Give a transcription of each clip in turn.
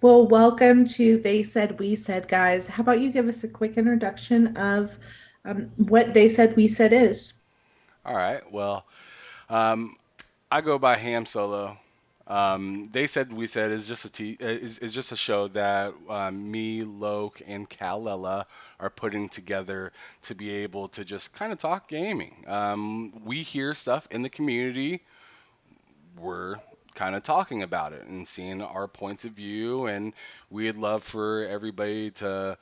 Well, welcome to They Said, We Said, guys. How about you give us a quick introduction of what They Said, We Said is? All right. Well, um, I go by Ham Solo. They said we said is just a show that me, Loke, and Kalela are putting together to be able to just kind of talk gaming. We hear stuff in the community. We're kind of talking about it and seeing our points of view, and we'd love for everybody to,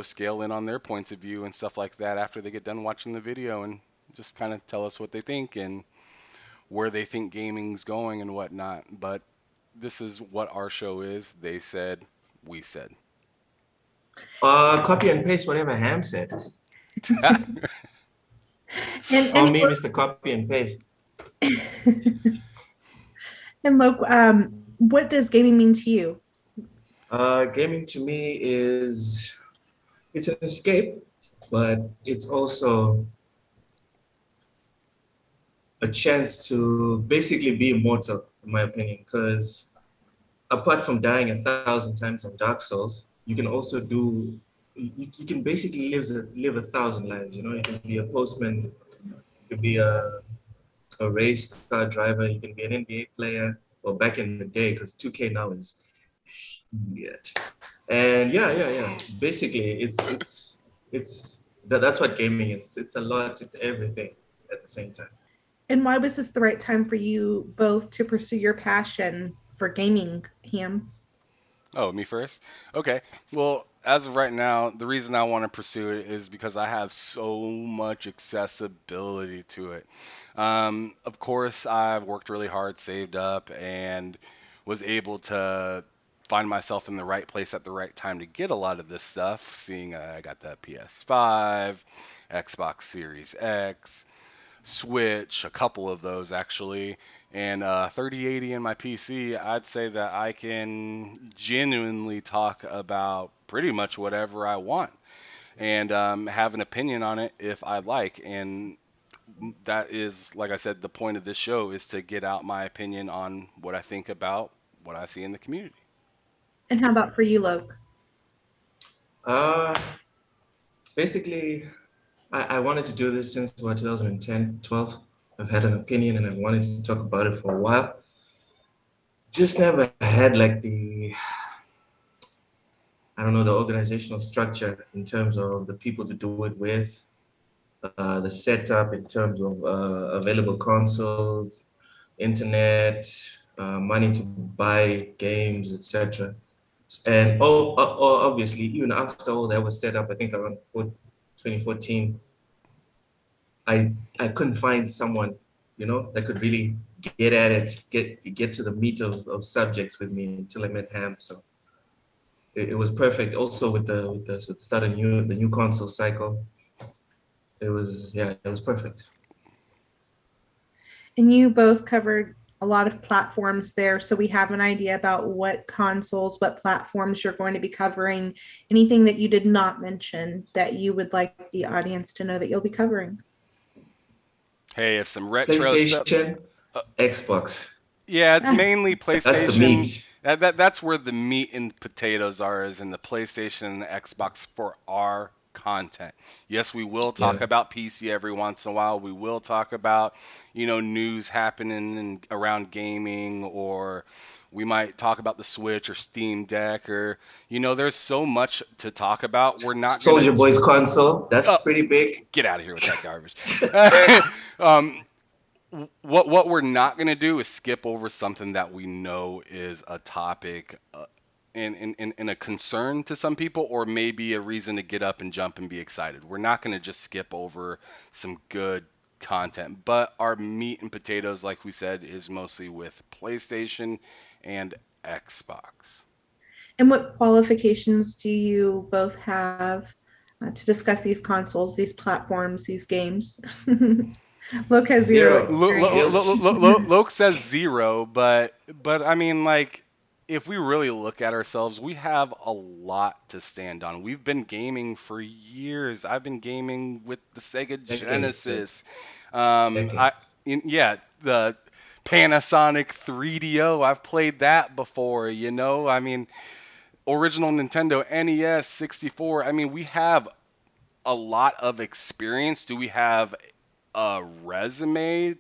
scale in on their points of view and stuff like that after they get done watching the video and just kind of tell us what they think and where they think gaming's going and whatnot. But this is what our show is. They said, we said. Copy and paste whatever Ham said. And Call and me Mr. Copy and Paste. and Look, what does gaming mean to you? Gaming to me is it's an escape, but it's also a chance to basically be immortal, in my opinion. Because apart from dying 1,000 times on Dark Souls, you can also you can basically live 1,000 lives. You know, you can be a postman, you can be a race car driver, you can be an NBA player. Well, back in the day, because 2K now is yet. And yeah. Basically, that's what gaming is. It's a lot. It's everything at the same time. And why was this the right time for you both to pursue your passion for gaming, Ham? Oh, me first? Okay. Well, as of right now, the reason I want to pursue it is because I have so much accessibility to it. Of course, I've worked really hard, saved up, and was able to find myself in the right place at the right time to get a lot of this stuff, seeing I got the PS5, Xbox Series X, Switch, a couple of those actually, and 3080 in my PC. I'd say that I can genuinely talk about pretty much whatever I want and have an opinion on it if I like. And that is, like I said, the point of this show is to get out my opinion on what I think about what I see in the community. And how about for you, Loke? Uh, Basically, I wanted to do this since what 2010, 12. I've had an opinion and I wanted to talk about it for a while. Just never had like I don't know, the organizational structure in terms of the people to do it with, the setup in terms of available consoles, internet, money to buy games, etc. And obviously, even after all that was set up, I think around 2014, I couldn't find someone, that could really get at it, get to the meat of subjects with me until I met Ham. So it was perfect. Also with the start of the new console cycle, it was perfect. And you both covered a lot of platforms there, so we have an idea about what consoles, what platforms you're going to be covering. Anything that you did not mention that you would like the audience to know that you'll be covering? Hey, if some retro stuff. PlayStation, uh, Xbox. Yeah, it's Ah, mainly That's the PlayStation. meat. That's where the meat and potatoes are, is in the PlayStation and the Xbox for our content. Yes, we will talk Yeah. about PC every once in a while. We will talk about, news happening around gaming, or we might talk about the Switch or Steam Deck, or, there's so much to talk about. We're not gonna. Soldier Boy's console. That's Oh, pretty big. get out of here with that garbage. um, what we're not going to do is skip over something that we know is a topic and a concern to some people, or maybe a reason to get up and jump and be excited. We're not going to just skip over some good content, but our meat and potatoes, like we said, is mostly with PlayStation and Xbox. and what qualifications do you both have to discuss these consoles, these platforms, these games? Look has zero Zero. experience. Zilch. Loke says zero, but I mean, like, if we really look at ourselves, we have a lot to stand on. We've been gaming for years. I've been gaming with the Sega Decades, dude. Genesis. I Decades. yeah, the Panasonic 3DO. I've played that before. I mean, original Nintendo, NES, 64. I mean, we have a lot of experience. Do we have a resume?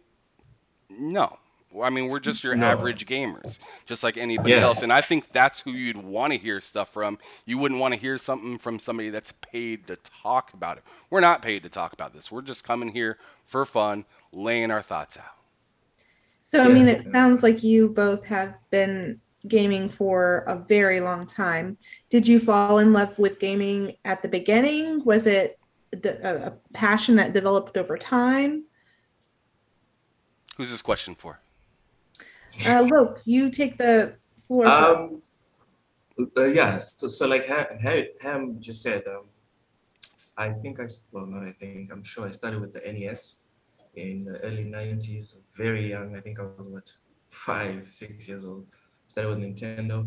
No. I mean, we're just your No. average gamers, just like anybody Yeah. else. And I think that's who you'd want to hear stuff from. You wouldn't want to hear something from somebody that's paid to talk about it. We're not paid to talk about this. We're just coming here for fun, laying our thoughts out. So, I mean, Yeah. it sounds like you both have been gaming for a very long time. Did you fall in love with gaming at the beginning? Was it a passion that developed over time? Who's this question for? Look, you take the floor first. Um. Yeah. So like Ham just said, I think well, not I think, I'm sure I started with the NES in the early 90s, very young. I think I was what, 5, 6 years old. Started with Nintendo,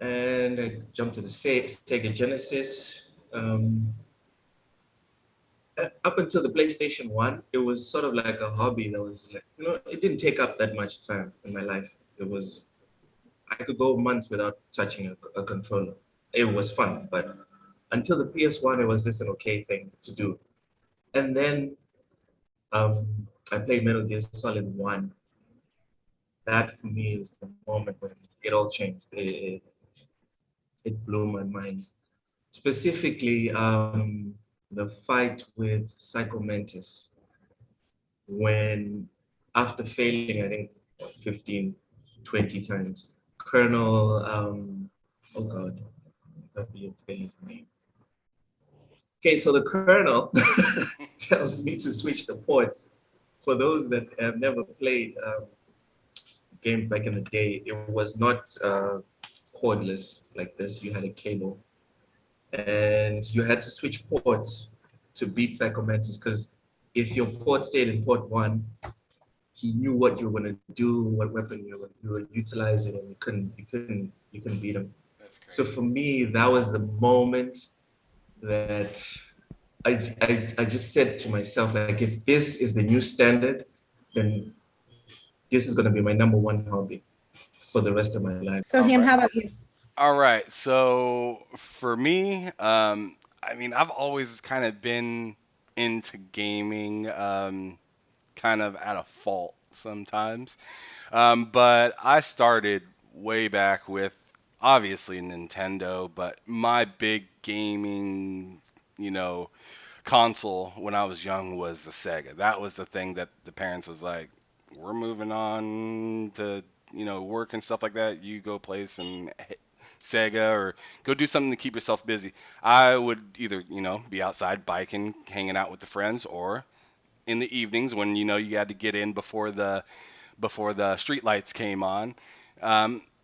and I jumped to the Sega Genesis. Up until the PlayStation 1, it was sort of like a hobby that was like, it didn't take up that much time in my life. I could go months without touching a controller. It was fun, but until the PS1, it was just an okay thing to do. And then I played Metal Gear Solid 1. That for me is the moment when it all changed. It blew my mind. Specifically, the fight with Psycho Mantis, when after failing, I think, 15, 20 times, Colonel, oh God, I'll be failing his name. Okay, so the Colonel tells me to switch the ports. For those that have never played game back in the day, it was not cordless like this. You had a cable, and you had to switch ports to beat Psycho Mantis, because if your port stayed in port one, he knew what you were going to do, what weapon you were utilizing, and you couldn't beat him. That's So crazy. for me, that was the moment that I just said to myself, like, if this is the new standard, then this is going to be my number one hobby for the rest of my life. So, All Ham, right. how about you? All right. So for me, I mean, I've always kind of been into gaming, kind of at a fault sometimes. But I started way back with obviously Nintendo, but my big gaming, you know, console when I was young was the Sega. That was the thing that the parents was like, we're moving on to, work and stuff like that. You go play some Sega or go do something to keep yourself busy. I would either, be outside biking, hanging out with the friends, or in the evenings when you had to get in before the street lights came on.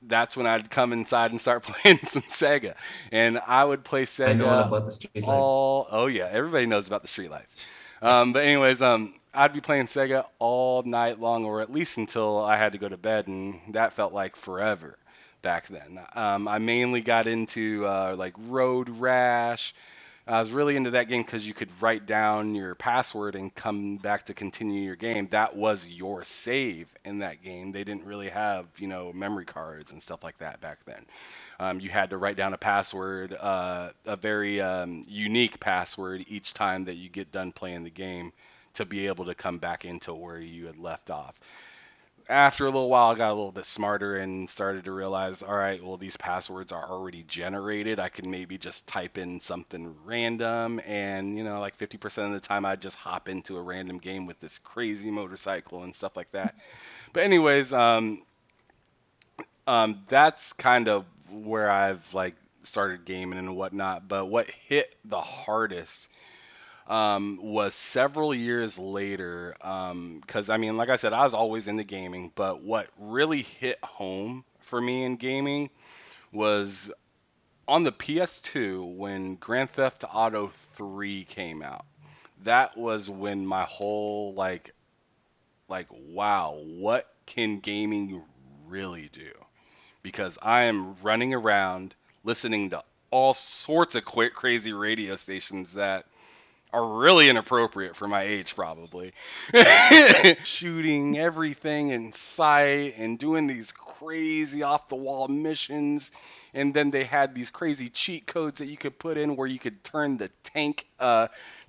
That's when I'd come inside and start playing some Sega, and I would play I know all Sega about the street lights. all. Oh yeah, everybody knows about the street lights. But anyways, I'd be playing Sega all night long, or at least until I had to go to bed, and that felt like forever back then. I mainly got into like Road Rash. I was really into that game because you could write down your password and come back to continue your game. That was your save in that game. They didn't really have, memory cards and stuff like that back then. You had to write down a password, a very unique password each time that you get done playing the game to be able to come back into where you had left off. After a little while, I got a little bit smarter and started to realize, all right, well, these passwords are already generated. I can maybe just type in something random, and like 50% of the time, I'd just hop into a random game with this crazy motorcycle and stuff like that. But anyways, that's kind of where I've like started gaming and whatnot. But what hit the hardest was several years later. Because I mean, like I said, I was always into gaming, but what really hit home for me in gaming was on the PS2 when Grand Theft Auto 3 came out. That was when my whole like wow, what can gaming really do? Because I am running around listening to all sorts of quick crazy radio stations that are really inappropriate for my age, probably. Shooting everything in sight and doing these crazy off the wall missions. And then they had these crazy cheat codes that you could put in where you could turn the tank,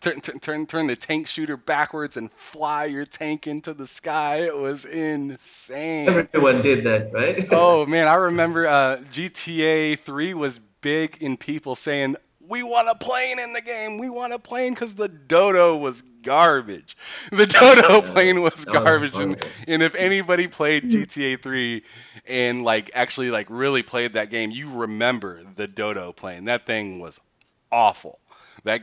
turn the tank shooter backwards and fly your tank into the sky. It was insane. Everyone did that, right? Oh man, I remember GTA 3 was big in people saying, "We want a plane in the game. We want a plane," because the dodo was garbage. The dodo Yeah, plane was that was garbage, horrible. and if anybody played GTA 3 and like actually like really played that game, you remember the dodo plane. That thing was awful. That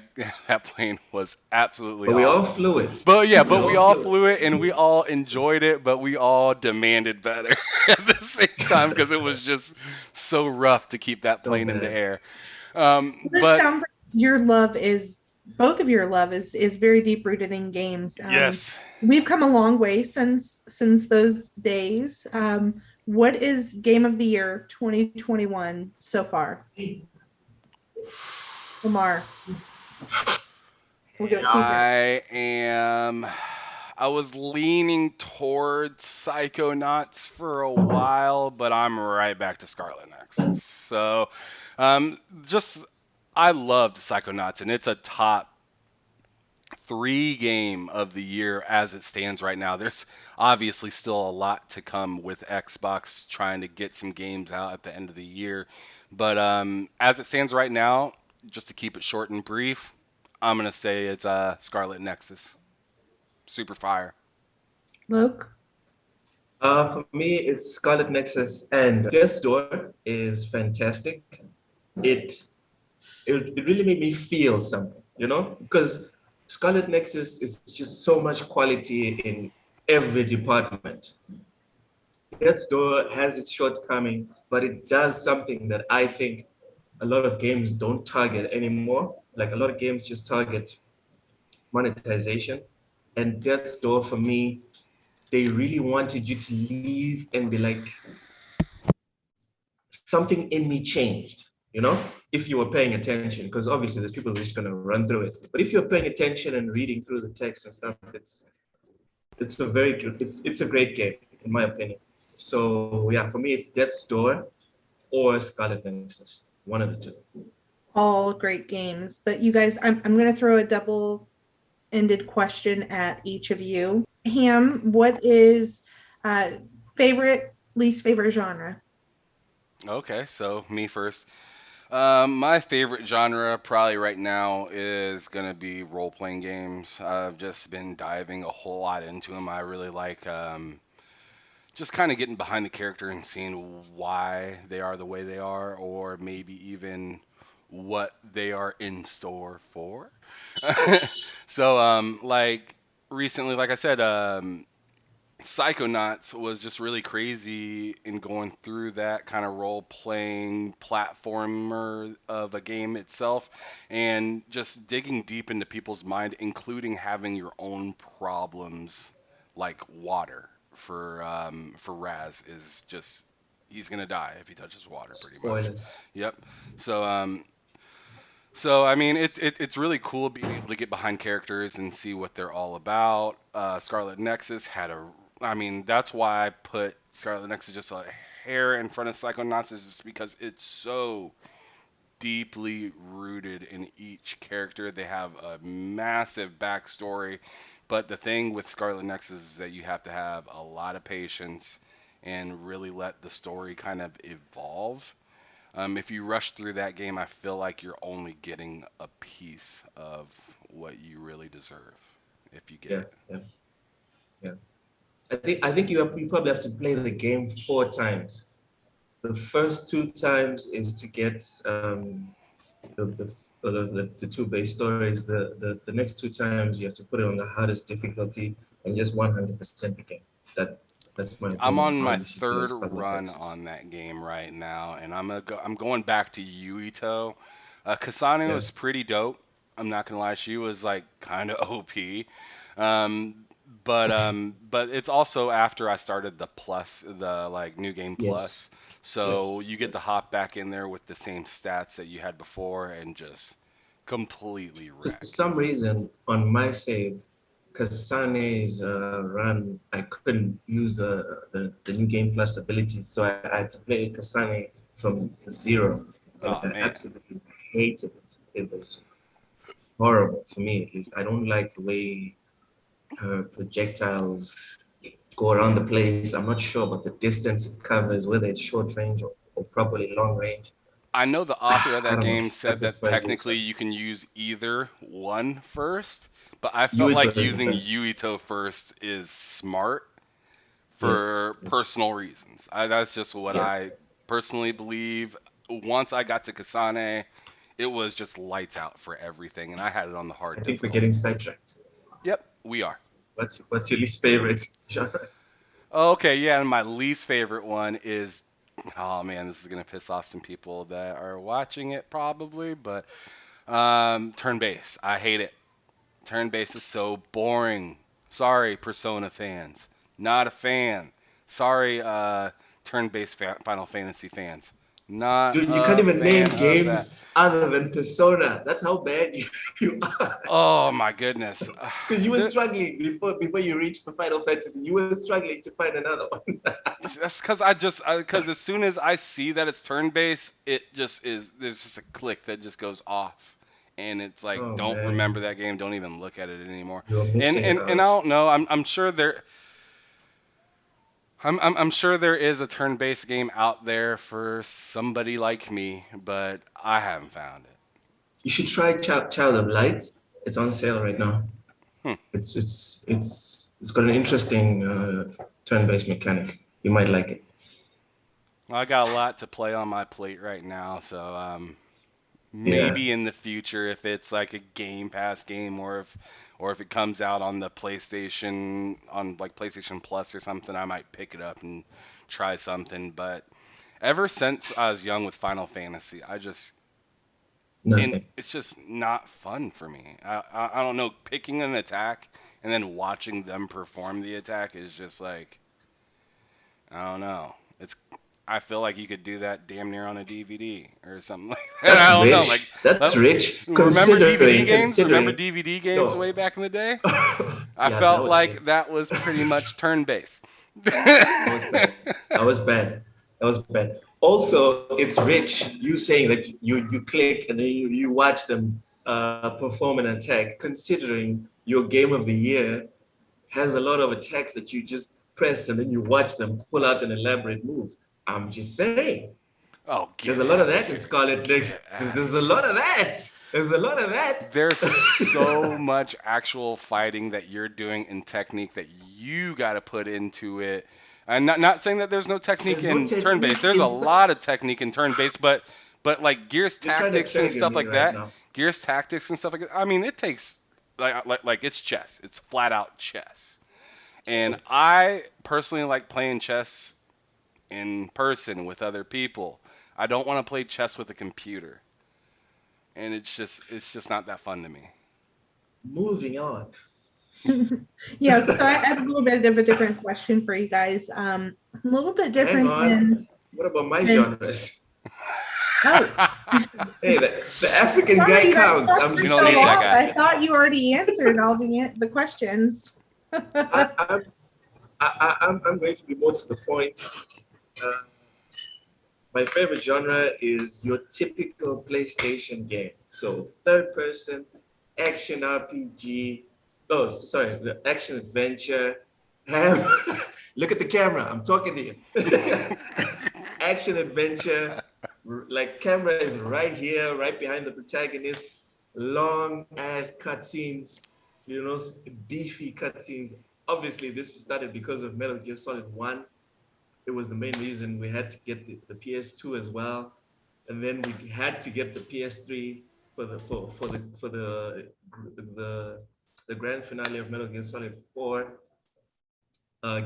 that plane was absolutely But we all awful. flew it. But yeah, We but we all all flew it. flew it and we all enjoyed it, but we all demanded better at the same time because it was just so rough to keep that So plane in the bad. air. This But sounds like your love is both of your love is very deep rooted in games. yes, We've come a long way since those days. What is game of the year 2021 so far? Lamar, we'll give it to you first. I am. I was leaning towards Psychonauts for a while, but I'm right back to Scarlet Nexus. So, um, just I loved Psychonauts, and it's a top three game of the year as it stands right now. There's obviously still a lot to come with Xbox trying to get some games out at the end of the year. But as it stands right now, just to keep it short and brief, I'm gonna say it's Scarlet Nexus. Super fire. Luke? For me, it's Scarlet Nexus, and Death's Door is fantastic. It, it really made me feel something, you know, because Scarlet Nexus is just so much quality in every department. Death's Door has its shortcomings, but it does something that I think a lot of games don't target anymore. Like a lot of games just target monetization. And Death's Door for me, they really wanted you to leave and be like, something in me changed, you know, if you were paying attention, because obviously there's people who are just gonna run through it. But if you're paying attention and reading through the text and stuff, it's a very good, it's a great game, in my opinion. So yeah, for me it's Death's Door or Scarlet Nexus, one of the two. All great games. But you guys, I'm going to throw a double-ended question at each of you. Ham, what is uh, favorite, least favorite genre? Okay, so me first. My favorite genre probably right now is gonna be role-playing games. I've just been diving a whole lot into them. I really like just kind of getting behind the character and seeing why they are the way they are, or maybe even what they are in store for. So, like recently, like I said, Psychonauts was just really crazy in going through that kind of role playing platformer of a game itself and just digging deep into people's mind, including having your own problems like water for Raz is just he's gonna die if he touches water pretty much. Spoilers. Yep. So so I mean, it's really cool being able to get behind characters and see what they're all about. Scarlet Nexus had a, I mean, that's why I put Scarlet Nexus just a hair in front of Psychonauts is just because it's so deeply rooted in each character. They have a massive backstory, but the thing with Scarlet Nexus is that you have to have a lot of patience and really let the story kind of evolve. If you rush through that game, I feel like you're only getting a piece of what you really deserve if you get Yeah, it. yeah, yeah. I think you probably have to play the game 4 times. The first 2 times is to get the two base stories. The next 2 times you have to put it on the hardest difficulty and just 100% the game. That's my I'm opinion on how my you should play third Scarlet run Nexus. on that game right now, and I'm going back to Yuito. Kasane Yeah. was pretty dope. I'm not gonna lie, she was like kind of OP. Um, but it's also after I started the plus, the like new game plus, Yes. so Yes. you get to Yes. hop back in there with the same stats that you had before and just Completely For wrecked. some reason, on my save, Kasane's run, I couldn't use the new Game Plus abilities, so I had to play Kasane from zero, and Oh I man. absolutely hated it. It was horrible for me, at least. I don't like the way her projectiles go around the place. I'm not sure about the distance it covers, whether it's short range or properly long range. I know the author of I that don't know. game I said that prefer technically Yuito. you can use either one first, but I felt Yuito like is the using best. Yuito first is smart Yes. for personal reasons. That's just what Yeah. I personally believe. Once I got to Kasane, it was just lights out for everything, and I had it on the I hard think we're getting difficulty. sidetracked. Yep, we are. What's your least favorite genre? Okay, yeah, and my least favorite one is, oh man, this is gonna piss off some people that are watching it probably, but turn-based. I hate it. Turn-based is so boring. Sorry, Persona fans. Not a fan. Sorry, turn-based Final Fantasy fans. Not Dude, you can't a even name fan of games that. other than Persona. That's how bad you are. Oh my goodness. Because you were The- struggling before you reached for Final Fantasy. You were struggling to find another one. That's because as soon as I see that it's turn-based, it just is. There's just a click that just goes off, and it's like, Oh don't remember man, that game. Don't even look at it anymore. you're And missing and and I out. don't know. I'm sure there. I'm sure there is a turn-based game out there for somebody like me, but I haven't found it. You should try Child of Light. It's on sale right now. Hmm. It's got an interesting turn-based mechanic. You might like it. Well, I got a lot to play on my plate right now, so Yeah. maybe in the future if it's like a Game Pass game or if it comes out on the PlayStation on like PlayStation Plus or something, I might pick it up and try something. But ever since I was young with Final Fantasy, and Nothing. it's just not fun for me. I don't know, picking an attack and then watching them perform the attack is just like I don't know. It's I feel like you could do that damn near on a DVD or something like that. That's I don't know. Like, rich. That's uh, rich. remember DVD games? Remember Considering. DVD games way No. back in the day? I Yeah, that felt was shit. like that was pretty much turn-based. That was bad. That was bad. That was bad. Also, it's rich. You saying that you click and then you watch them perform an attack, considering your game of the year has a lot of attacks that you just press and then you watch them pull out an elaborate move. I'm just saying. Oh, There's get a lot of out of that in here. Scarlet Nexus. Get out of There's a here. lot of that. There's a lot of that. There's so much actual fighting that you're doing in technique that you got to put into it. I'm not saying that there's no technique There's no in turn-based. technique There's a inside. lot of technique in turn-based, but like Gears You're trying to Tactics and trigger stuff me like right that, now. Gears Tactics and stuff like that. I mean, it takes like it's chess. It's flat out chess. And Okay. I personally like playing chess in person with other people. I don't want to play chess with a computer, and it's just not that fun to me. Moving on. Yeah, so I have a little bit of a different question for you guys. A little bit Hang different on. than What about my than genres? oh, Hey, the African guy sorry, you guys counts. talked I'm for We just don't so need saying. that long. guy. I thought you already answered all the questions. I, I'm, I'm going to be more to the point. Uh, my favorite genre is your typical PlayStation game. So third person, action RPG. Oh, sorry, the action adventure. Have, look at the camera. I'm talking to you. Action adventure. Like camera is right here, right behind the protagonist. Long ass cutscenes, beefy cutscenes. Obviously, this started because of Metal Gear Solid 1. It was the main reason we had to get the PS2 as well, and then we had to get the PS3 for the grand finale of Metal Gear Solid 4.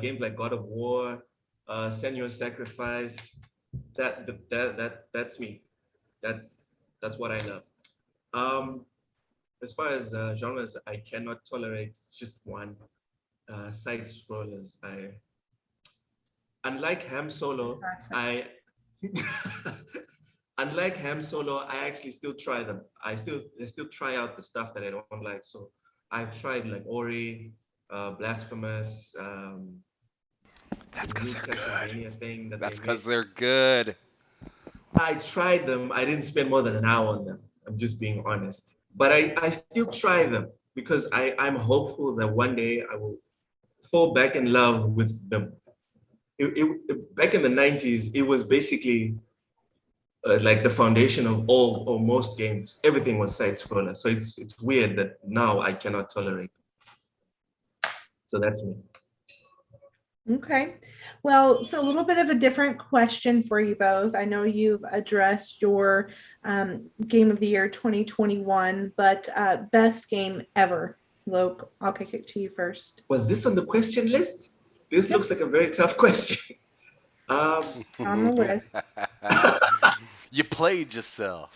Games like God of War, Senua's Sacrifice. That's me. That's that's what I love. Um, as far as genres, I cannot tolerate just one. Side scrollers. Unlike Ham Solo, I unlike Ham Solo, I actually still try them. I still try out the stuff that I don't like. So I've tried like Ori, Blasphemous, the That's because new they're good. Castlevania thing that they That's because made. they're good. I tried them. I didn't spend more than an hour on them. I'm just being honest. But I still try them because I'm hopeful that one day I will fall back in love with them. Back in the 90s, it was basically like the foundation of all or most games. Everything was side scroller. So it's weird that now I cannot tolerate it. So that's me. Okay. Well, so a little bit of a different question for you both. I know you've addressed your game of the year 2021, but best game ever. Loke, I'll kick it to you first. Was this on the question list? This Yep, looks like a very tough question. Um, on the list. You played yourself.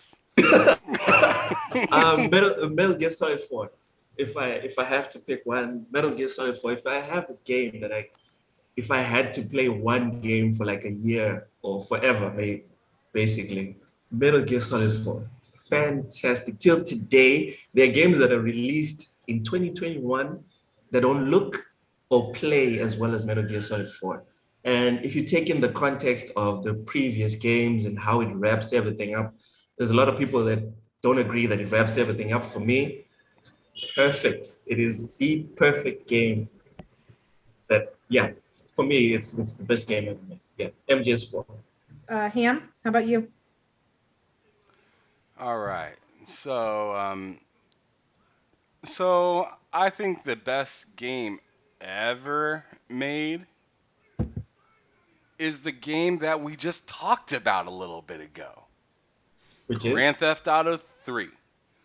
Metal Gear Solid 4. If I have to pick one, Metal Gear Solid 4. If I have a game that if I had to play one game for like a year or forever, basically, Metal Gear Solid 4. Fantastic. Till today, there are games that are released in 2021 that don't look or play as well as Metal Gear Solid 4. And if you take in the context of the previous games and how it wraps everything up, there's a lot of people that don't agree that it wraps everything up. For me, perfect. It is the perfect game that, yeah, for me, it's the best game ever made. Yeah, MGS4. Ham, how about you? All right. So, so I think the best game ever made is the game that we just talked about a little bit ago. Which is? Grand Theft Auto 3.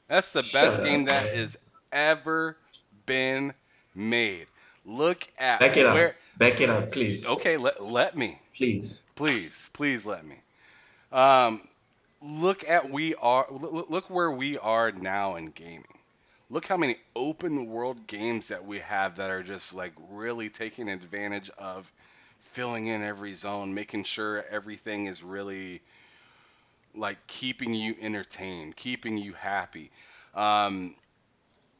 That's the Shut best game up, that man. has ever been made. Look at Back it where. up. Back it up, please. Okay, let me. Please. Please let me. Um, look at look where we are now in gaming. Look how many open world games that we have that are just like really taking advantage of filling in every zone, making sure everything is really like keeping you entertained, keeping you happy. Um,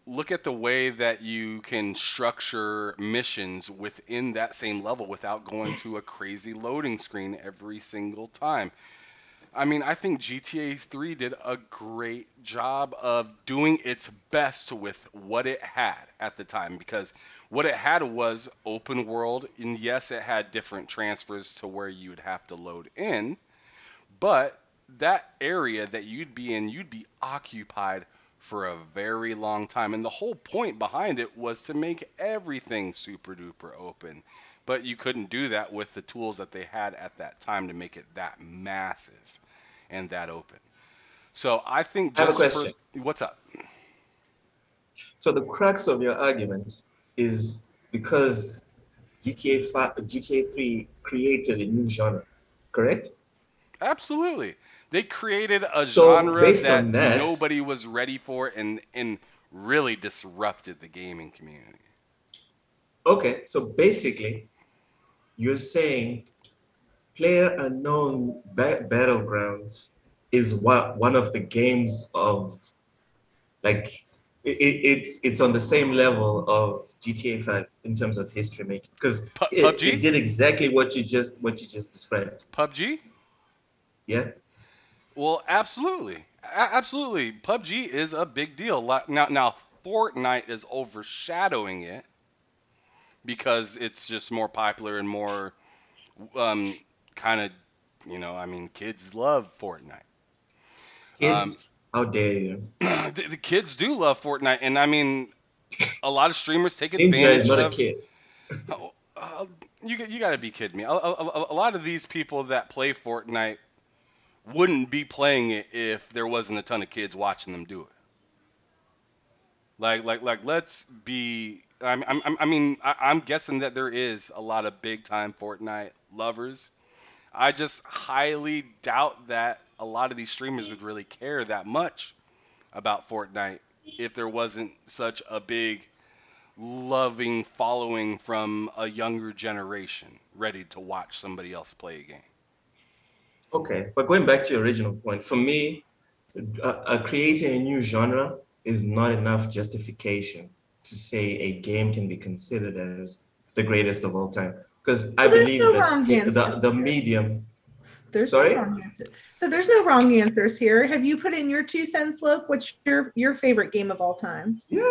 look at the way that you can structure missions within that same level without going to a crazy loading screen every single time. I mean, I think GTA 3 did a great job of doing its best with what it had at the time because what it had was open world, and yes, it had different transfers to where you would have to load in, but that area that you'd be in, you'd be occupied for a very long time. And the whole point behind it was to make everything super duper open. But you couldn't do that with the tools that they had at that time to make it that massive and that open. So I think I have a just for question. what's up? So the crux of your argument is because GTA 5, GTA 3 created a new genre, correct? Absolutely. They created a So genre based that on that, nobody was ready for and really disrupted the gaming community. okay, so basically you're saying Player Unknown Battlegrounds is one of the games of like it's on the same level of GTA 5 in terms of history making because it PUBG? did exactly what you just described. PUBG? Yeah. Well, absolutely. Absolutely. PUBG is a big deal. Now Fortnite is overshadowing it because it's just more popular and more um kind of, I mean, kids love Fortnite. Um Kids, how dare you? the kids do love Fortnite, and I mean a lot of streamers take Ninja is advantage not a of. kid. You got to be kidding me. A lot of these people that play Fortnite wouldn't be playing it if there wasn't a ton of kids watching them do it. Let's be. I'm guessing that there is a lot of big time Fortnite lovers. I just highly doubt that a lot of these streamers would really care that much about Fortnite if there wasn't such a big loving following from a younger generation ready to watch somebody else play a game. Okay, but going back to your original point, for me, creating a new genre is not enough justification to say a game can be considered as the greatest of all time. Because I Well, there's believe no that wrong answers the here. medium, There's no sorry? wrong answer. So there's no wrong answers here. Have you put in your 2 cents, Look? What's your favorite game of all time? Yeah,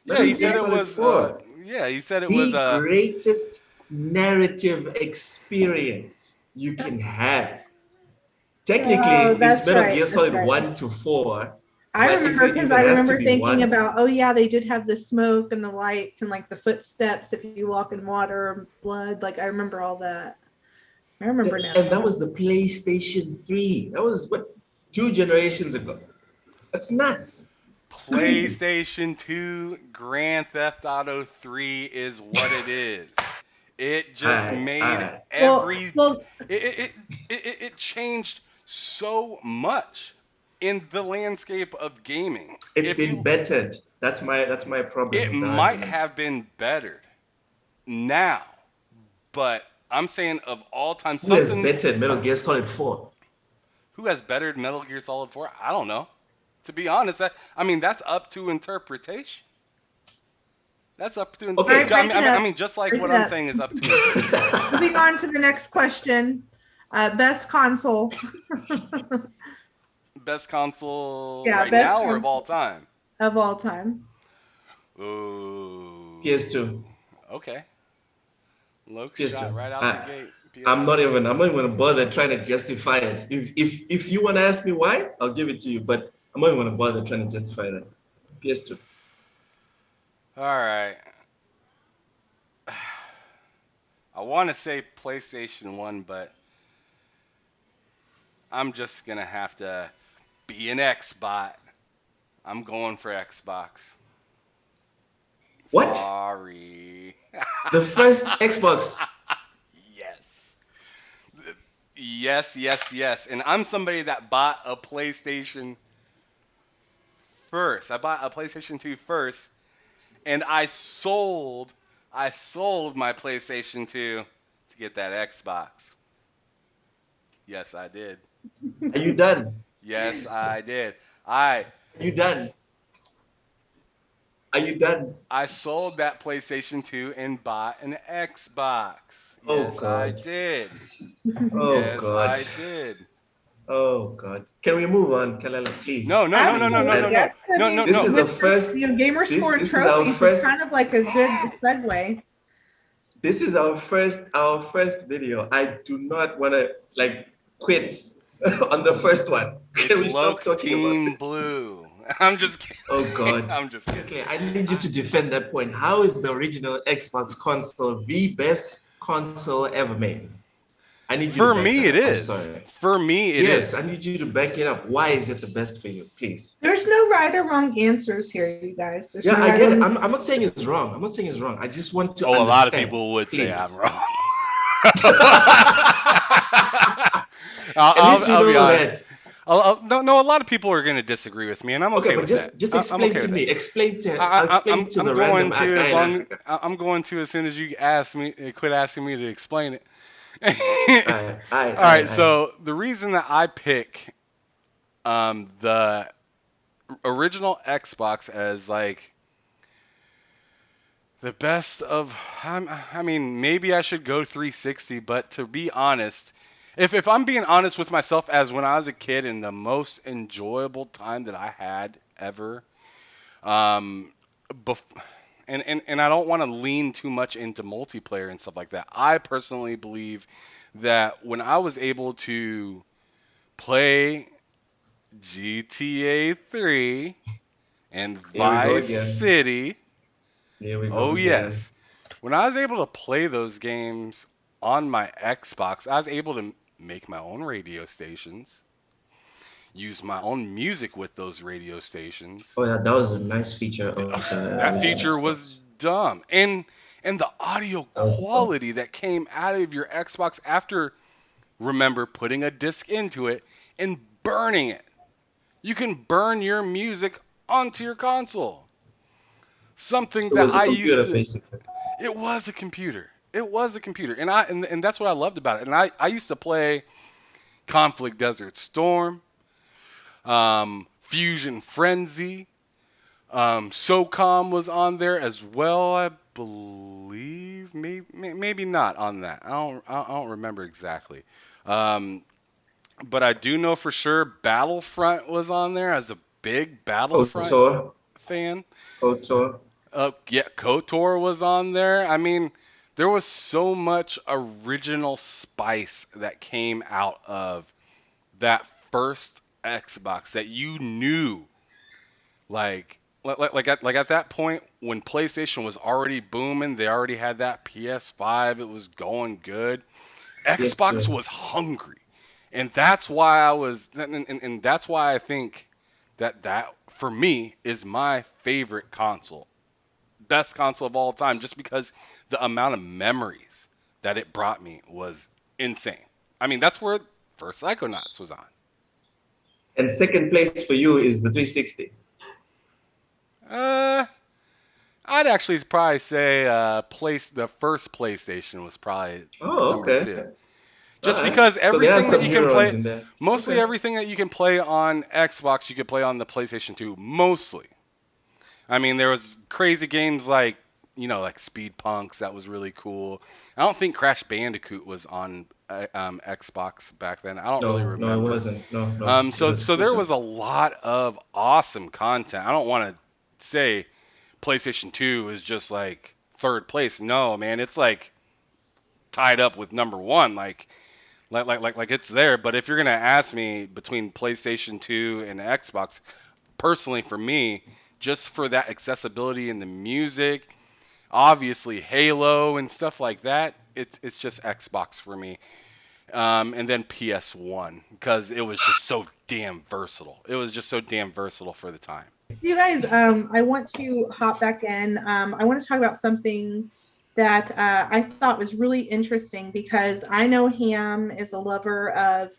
Yeah, Metal he Gear said it Solid was. 4, Yeah, he said it was. the greatest narrative experience you can have. Oh, Technically, it's that's Metal right. Gear That's Solid right. 1 to 4, I but remember if because it I has to remember be thinking one, about, oh yeah, they did have the smoke and the lights and like the footsteps if you walk in water or blood. Like I remember all that. I remember now. and that was the PlayStation 3. That was what, 2 generations ago. That's nuts. It's crazy. PlayStation 2 Grand Theft Auto 3 is what it is. It just made I every Well, it changed so much in the landscape of gaming. It's If been you bettered. That's my problem It with the might argument. have been bettered now, but I'm saying of all time Who has something bettered Metal Gear Solid 4? who has bettered Metal Gear Solid 4? I don't know. To be honest, I mean that's up to interpretation. That's up to. all right, Okay. break it I up. mean, just like Break what it I'm up. saying is up to interpretation. Moving on to the next question. Best console. Best console Yeah, right best now or of all console time? of all time. Ooh. PS2. Okay. Loke shot PS2. right out the I, gate. I'm not PS2. even I'm not even gonna bother trying to justify it. If you wanna ask me why, I'll give it to you. But I'm not even gonna bother trying to justify that. PS2. All right. I want to say PlayStation 1, but I'm just going to have to be an Xbot. I'm going for Xbox. What? Sorry. The first Xbox. Yes. Yes, yes, yes. And I'm somebody that bought a PlayStation first. I bought a PlayStation 2 first, and I sold my PlayStation 2 to get that Xbox. Yes, I did. Are you done? Yes, I did. I Are you done? Are you done? I sold that PlayStation 2 and bought an Xbox. Oh Yes, I God. did. Oh Yes, God. I did. Oh God. Can we move on, Kalala, please? No, no, no, no, no, no, Absolutely. no, I, no, Yes. I no, mean, no, this no. is the with the first. gamer This score and this is our trophies, it's kind first. of like a good segue. This is our first video. I do not want to like quit on the first one. It's Can we stop Loke talking about Team this? Blue. I'm just Oh kidding. God. I'm just kidding. Seriously, I need you to defend that point. How is the original Xbox console the best console ever made? I need you to For back me, that it up. I'm is. sorry. For me, it Yes, I is. need you to back it up. Why is it the best for you? Please. There's no right or wrong answers here, you guys. There's Yeah, no I right get or it. wrong. I'm not saying it's wrong. I'm not saying it's wrong. I just want to Oh, a lot of understand. people would say I'm Please. wrong. At least you I'll be know honest. that. No, a lot of people are going to disagree with me, and I'm Okay, okay but with that. just I'm explain okay to with me. that. Explain to I'm the going random to guy as in long Africa. I'm going to as soon as you ask me, quit asking me to explain it. All right, I. so the reason that I pick the original Xbox as like the best of, I mean, maybe I should go 360, but to be honest, if I'm being honest with myself, as when I was a kid and the most enjoyable time that I had ever, um, bef- and I don't want to lean too much into multiplayer and stuff like that. I personally believe that when I was able to play GTA 3 and Here we go Vice again. City, Here we go oh again. yes, when I was able to play those games on my Xbox, I was able to make my own radio stations, use my own music with those radio stations. Oh yeah, that was a nice feature of the That original feature was Xbox. dumb. And the audio That was fun. quality that came out of your Xbox after, remember, putting a disc into it and burning it. You can burn your music onto your console. Something It that was a I used computer to. basically. It was a computer. It was a computer, and that's what I loved about it. And I used to play Conflict Desert Storm, Fusion Frenzy, SOCOM was on there as well, I believe. Maybe not on that. I don't remember exactly. Um, but I do know for sure Battlefront was on there as a big Battlefront KOTOR, fan. KOTOR. Yeah, KOTOR was on there. I mean, there was so much original spice that came out of that first Xbox that you knew, like at that point when PlayStation was already booming, they already had that PS5, it was going good. Xbox PS2. was hungry, and that's why and that's why I think that for me is my favorite console, best console of all time, just because the amount of memories that it brought me was insane. I mean, that's where first Psychonauts was on. And second place for you is the 360. Uh, I'd actually probably say the first PlayStation was probably Oh, number okay. two. All Just right. because So there are everything that some you can neurons play, in there. mostly Okay. everything that you can play on Xbox, you could play on the PlayStation 2. Mostly. I mean, there was crazy games like, like Speed Punks. That was really cool. I don't think Crash Bandicoot was on Xbox back then. I don't really No, no, it remember. wasn't. No, no, it So was so there was exclusive. a lot of awesome content. I don't want to say PlayStation 2 is just like third place. No, man, it's like tied up with number one. Like it's there. But if you're gonna ask me between PlayStation 2 and Xbox, personally for me, just for that accessibility in the music, obviously Halo and stuff like that, it's just Xbox for me. And then PS1 because it was just so damn versatile. It was just so damn versatile for the time. You guys, I want to hop back in. I want to talk about something that I thought was really interesting because I know Ham is a lover of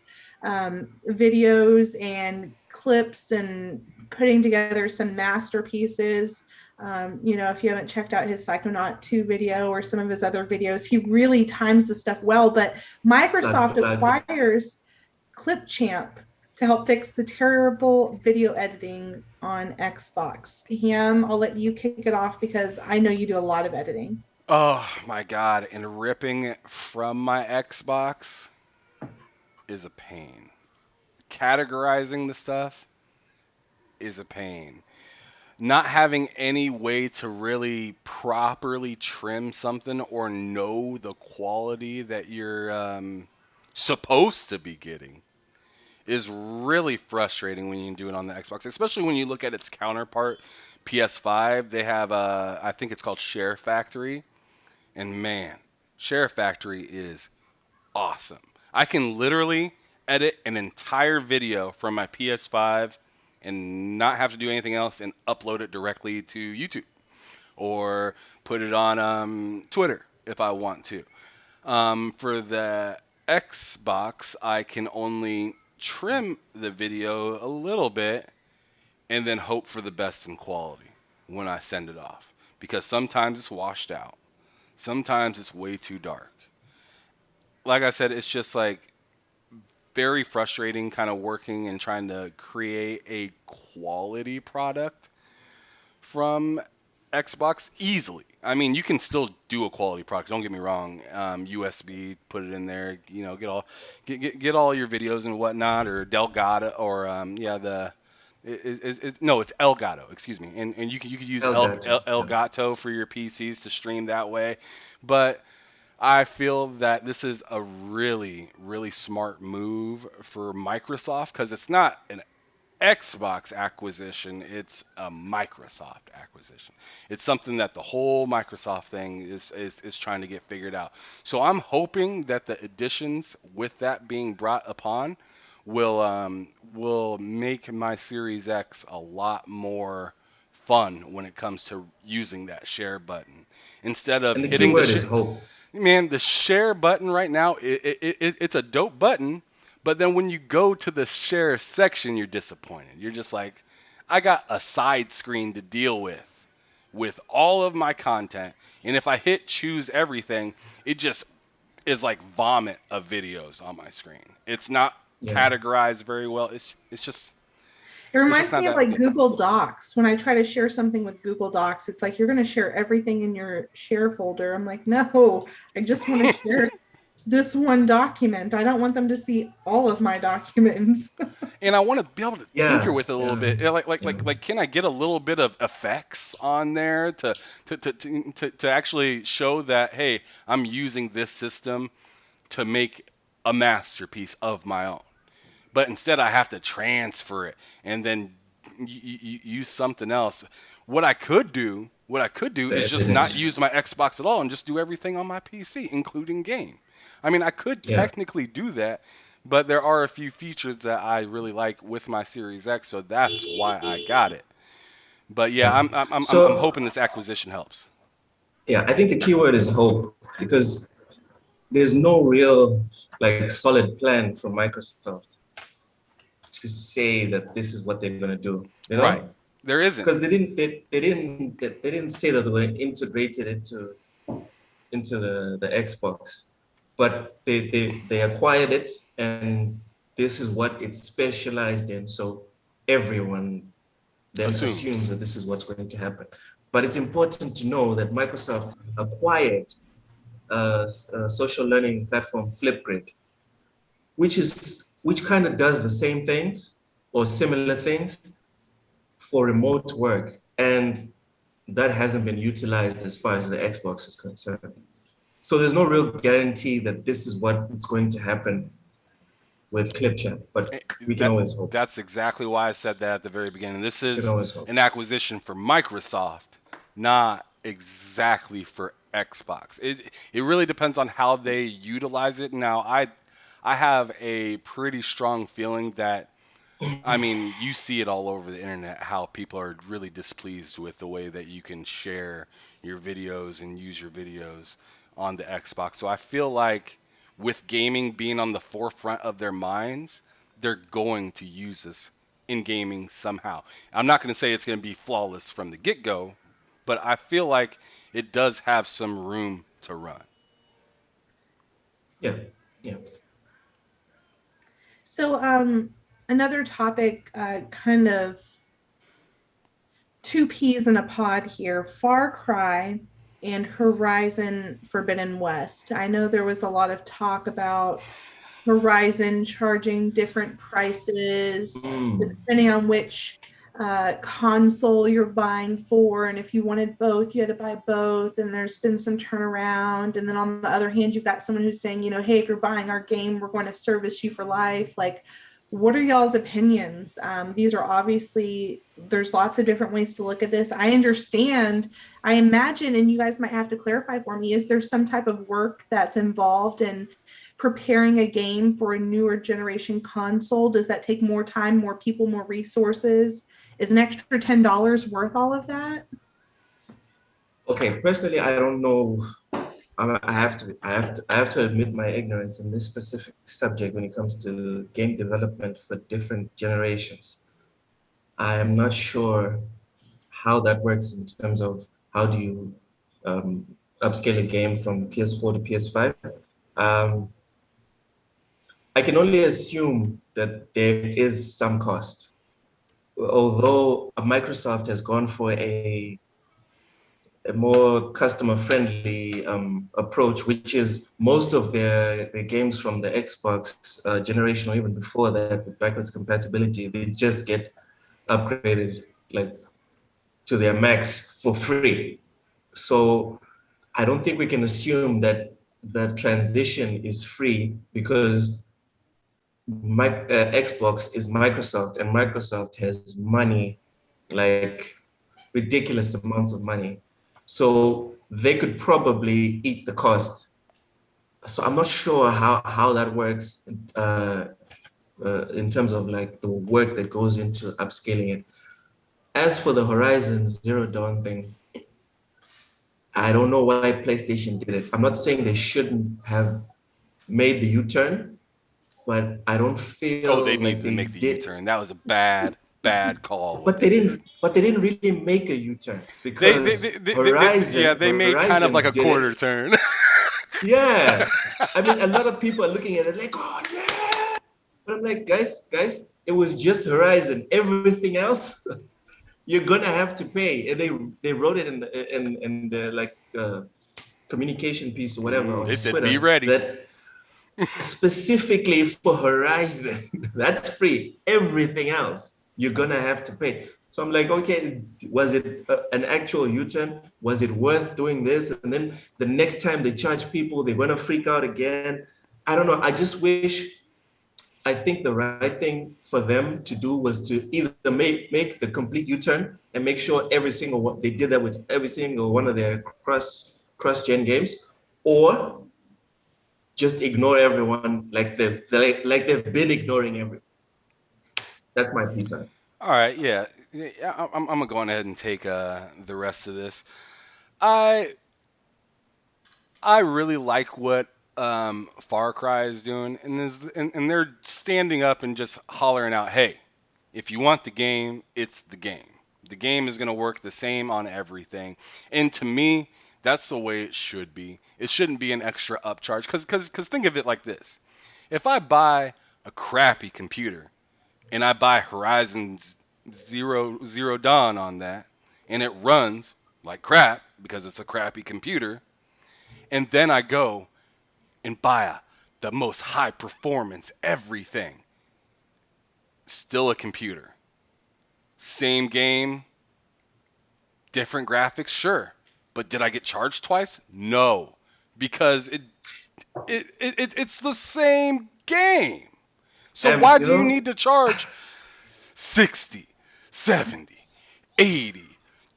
videos and clips and putting together some masterpieces. If you haven't checked out his Psychonaut 2 video or some of his other videos, he really times the stuff well. But Microsoft Plug. acquires Clipchamp to help fix the terrible video editing on Xbox. Ham, I'll let you kick it off because I know you do a lot of editing. Oh my god, and ripping from my Xbox is a pain. Categorizing the stuff is a pain. Not having any way to really properly trim something or know the quality that you're supposed to be getting is really frustrating when you do it on the Xbox, especially when you look at its counterpart, PS5. They have I think it's called Share Factory, and man, Share Factory is awesome. I can literally edit an entire video from my PS5 and not have to do anything else and upload it directly to YouTube or put it on Twitter if I want to. For the Xbox, I can only trim the video a little bit and then hope for the best in quality when I send it off. Because sometimes it's washed out. Sometimes it's way too dark. Like I said, it's just like very frustrating kind of working and trying to create a quality product from Xbox easily. I mean, you can still do a quality product. Don't get me wrong. USB, put it in there. Get all your videos and whatnot, or Delgado, or no, it's Elgato. Excuse me. And you could use Elgato. Yeah. Elgato for your PCs to stream that way. But I feel that this is a really, really smart move for Microsoft because it's not an Xbox acquisition, it's a Microsoft acquisition. It's something that the whole Microsoft thing is trying to get figured out. So I'm hoping that the additions with that being brought upon will make my Series X a lot more fun when it comes to using that share button instead of And the hitting the keyword is hope. Man, the share button right now, it's a dope button, but then when you go to the share section, you're disappointed. You're just like, I got a side screen to deal with all of my content, and if I hit choose everything, it just is like vomit of videos on my screen. It's not Yeah. categorized very well. It it's just reminds not me of that like good. Google Docs. When I try to share something with Google Docs, it's like you're going to share everything in your share folder. I'm like, no, I just want to share this one document. I don't want them to see all of my documents. And I want to be able to tinker Yeah. with it a little Yeah. bit. Yeah. Can I get a little bit of effects on there to actually show that, hey, I'm using this system to make a masterpiece of my own. But instead, I have to transfer it and then use something else. What I could do is The just not edit. use my Xbox at all and just do everything on my PC, including game. I mean, I could Yeah. technically do that, but there are a few features that I really like with my Series X, so that's why I got it. But yeah, Yeah. I'm So hoping this acquisition helps. yeah, I think the key word is hope because there's no real like solid plan from Microsoft to say that this is what they're gonna do. You Right. know, There isn't. because they didn't say that they were integrated into the Xbox, but they acquired it, and this is what it's specialized in. So everyone then assumes Assumes. that this is what's going to happen. But it's important to know that Microsoft acquired a social learning platform, Flipgrid, which kind of does the same things or similar things for remote work, and that hasn't been utilized as far as the Xbox is concerned. So there's no real guarantee that this is what is going to happen with ClipChat, Eh, but we can That always hope. that's exactly why I said that at the very beginning. This We can is always hope. an acquisition for Microsoft, not exactly for Xbox. It really depends on how they utilize it. Now, I have a pretty strong feeling that, I mean, you see it all over the internet how people are really displeased with the way that you can share your videos and use your videos on the Xbox. So I feel like with gaming being on the forefront of their minds, they're going to use this in gaming somehow. I'm not going to say it's going to be flawless from the get-go, but I feel like it does have some room to run. Yeah, yeah. So, another topic, kind of two peas in a pod here, Far Cry and Horizon Forbidden West. I know there was a lot of talk about Horizon charging different prices Mm. depending on which console you're buying for. And if you wanted both, you had to buy both. And there's been some turnaround. And then on the other hand, you've got someone who's saying, hey, if you're buying our game, we're going to service you for life. Like, what are y'all's opinions? These are obviously, there's lots of different ways to look at this. I understand, I imagine, and you guys might have to clarify for me, is there some type of work that's involved in preparing a game for a newer generation console? Does that take more time, more people, more resources? Is an extra $10 worth all of that? Okay, personally, I don't know. I have to admit my ignorance in this specific subject when it comes to game development for different generations. I am not sure how that works in terms of how do you um, upscale a game from PS4 to PS5. Um, I can only assume that there is some cost, although Microsoft has gone for a more customer-friendly approach, which is most of their games from the Xbox generation or even before that with backwards compatibility, they just get upgraded like to their max for free. So I don't think we can assume that the transition is free because Xbox is Microsoft and Microsoft has money, like ridiculous amounts of money. So they could probably eat the cost. So I'm not sure how that works in terms of like the work that goes into upscaling it. As for the Horizon Zero Dawn thing, I don't know why PlayStation did it. I'm not saying they shouldn't have made the U-turn, but I don't Oh, feel they like needed to they make the did. U-turn. That was a bad call what they did. But they didn't really make a U-turn They, they, because they, they, they, yeah, they made kind of like Horizon a did it. quarter turn. Yeah. I mean, a lot of people are looking at it like, oh yeah. But I'm like, guys, it was just Horizon. Everything else, you're gonna have to pay. And they wrote it in the like communication piece or whatever They on said be Twitter ready. that specifically for Horizon, that's free. Everything else, you're gonna have to pay. So I'm like, okay, was it an actual U-turn? Was it worth doing this? And then the next time they charge people, they're gonna freak out again. I don't know. I just wish. I think the right thing for them to do was to either make the complete U-turn and make sure every single one, they did that with every single one of their cross-gen games, or just ignore everyone like they've been ignoring everyone. That's my piece on it. All right, yeah, I'm gonna go on ahead and take the rest of this. I I really like what Far Cry is doing, and they're standing up and just hollering out, "Hey, if you want the game, it's the game. The game is gonna work the same on everything." And to me, that's the way it should be. It shouldn't be an extra upcharge. Cause think of it like this: if I buy a crappy computer and I buy Horizon Zero Dawn on that, and it runs like crap because it's a crappy computer, and then I go and buy the most high performance everything, still a computer, same game, different graphics, sure, but did I get charged twice? No, because it's the same game. So why You do you know, need to charge 60, 70, 80,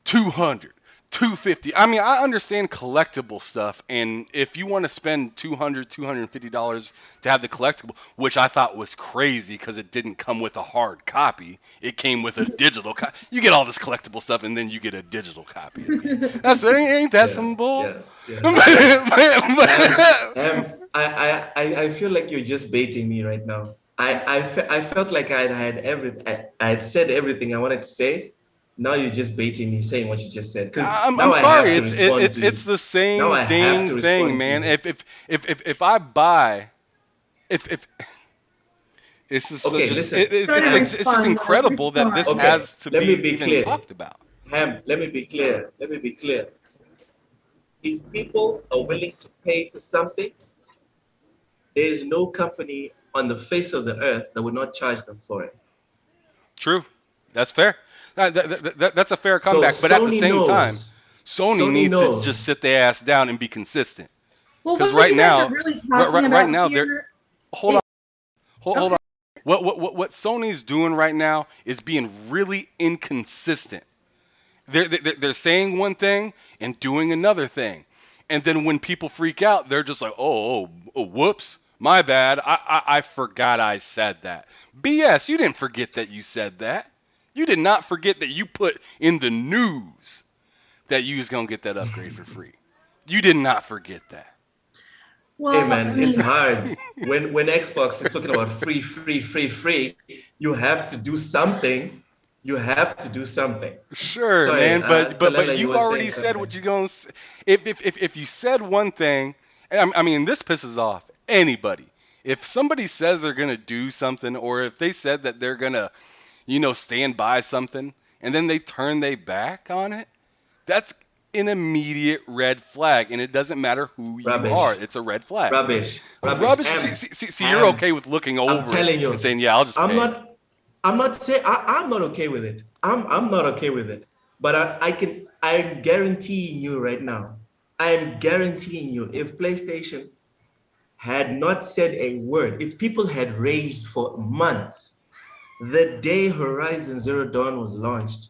200, 250? I mean, I understand collectible stuff, and if you want to spend $250 to have the collectible, which I thought was crazy because it didn't come with a hard copy, it came with a digital copy. You get all this collectible stuff, and then you get a digital copy of the game. Ain't that yeah, some bull? yeah, yeah. But- I feel like you're just baiting me right now. I felt like I had said everything I wanted to say. Now you're just baiting me saying what you just said. Because I'm now I sorry. have to respond to It's you. the Now same I have dang to thing, respond to man. you. If I buy, if it's just Okay, listen, Try to Ham. it's just respond, Mike. incredible that this Respond. Okay, has to let me be be even clear. talked about. Ham, let me be clear. Let me be clear. If people are willing to pay for something, there is no company on the face of the earth that would not charge them for it. True, that's fair. That's a fair So comeback. But at the same time, Sony Sony needs to just knows. sit their ass down and be consistent. Well, Because what you guys are really talking right about now, they're here. hold on, hold Okay. on. What Sony's doing right now is being really inconsistent. They're saying one thing and doing another thing, and then when people freak out, they're just like, whoops, my bad, I forgot I said that. BS, you didn't forget that you said that. You did not forget that you put in the news that you was gonna get that upgrade for free. You did not forget that. Hey Well, I man, it's mean, hard. When Xbox is talking about free, you have to do something. You have to do something. Sure, Sorry, man, but Talela, you you were saying already said something. what you're going to. If you said one thing, I mean, this pisses off anybody. If somebody says they're gonna do something, or if they said that they're gonna, stand by something, and then they turn their back on it, that's an immediate red flag, and it doesn't matter who you are. Rubbish, It's a red flag. rubbish. Rubbish. See, you're Ham. okay with looking I'm over it telling and you, saying, "Yeah, I'll just I'm pay." not. I'm not saying I'm not okay with it. I'm not okay with it. But I can. I'm guaranteeing you right now. I'm guaranteeing you, if PlayStation had not said a word, if people had raged for months, the day Horizon Zero Dawn was launched,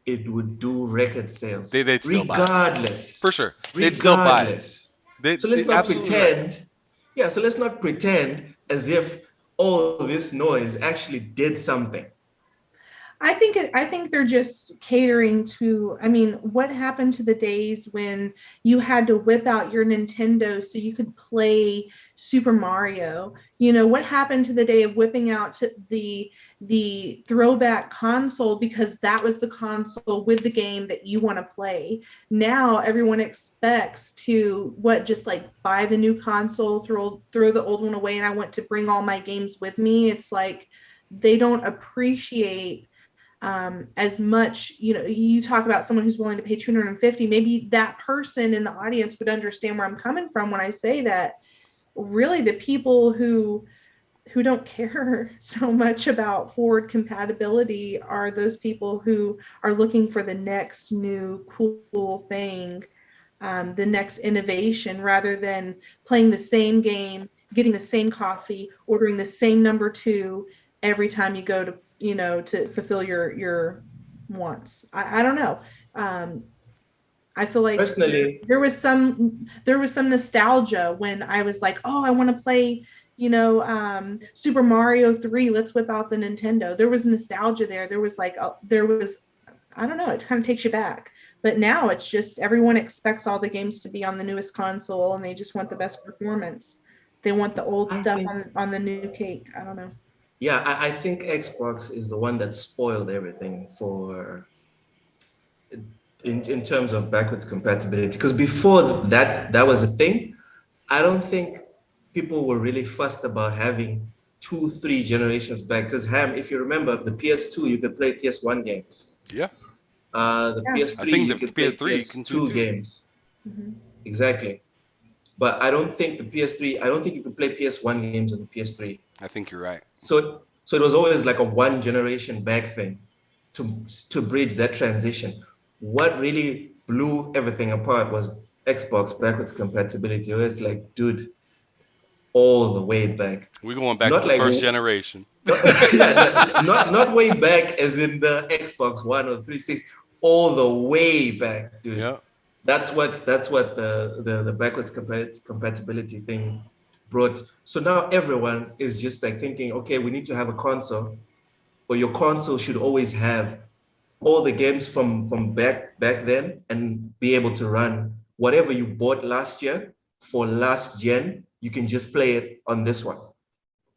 it would do record sales, They'd still buy it for regardless. sure. They'd still buy it. Regardless. So let's They not absolutely right. pretend. Yeah, so let's not pretend as if all this noise actually did something. I think they're just catering to, I mean, what happened to the days when you had to whip out your Nintendo so you could play Super Mario? You know, what happened to the day of whipping out to the the throwback console because that was the console with the game that you want to play. Now everyone expects to just like buy the new console, throw the old one away, and I want to bring all my games with me. It's like they don't appreciate as much. You talk about someone who's willing to pay 250. Maybe that person in the audience would understand where I'm coming from when I say that really the people who don't care so much about forward compatibility are those people who are looking for the next new cool thing, the next innovation, rather than playing the same game, getting the same coffee, ordering the same number two every time you go to fulfill your wants. I don't know. I feel like Personally, there was some nostalgia when I was like, oh, I want to play, Super Mario 3. Let's whip out the Nintendo. There was nostalgia there. There was like, I don't know, it kind of takes you back. But now it's just everyone expects all the games to be on the newest console, and they just want the best performance. They want the old I stuff think, on the new cake. I don't know. yeah, I think Xbox is the one that spoiled everything for in terms of backwards compatibility. Because before that was a thing, I don't think people were really fussed about having 2, 3 generations back. Because Ham, if you remember, the PS2 you could play PS1 games. Yeah. The Yeah. I PS3 think the you could play PS3 can do it PS2 too. games. Mhm. Exactly. But I don't think the PS3. I don't think you could play PS1 games on the PS3. I think you're right. So it was always like a one generation back thing to bridge that transition. What really blew everything apart was Xbox backwards compatibility. Where it's like, dude, all the way back. We're going back to Not the like first generation. yeah, not way back as in the Xbox One or 360, all the way back, dude. Yeah. That's what the backwards compatibility thing brought. So now everyone is just like thinking, okay, we need to have a console, or your console should always have all the games from back then and be able to run whatever you bought last year for last gen. You can just play it on this one.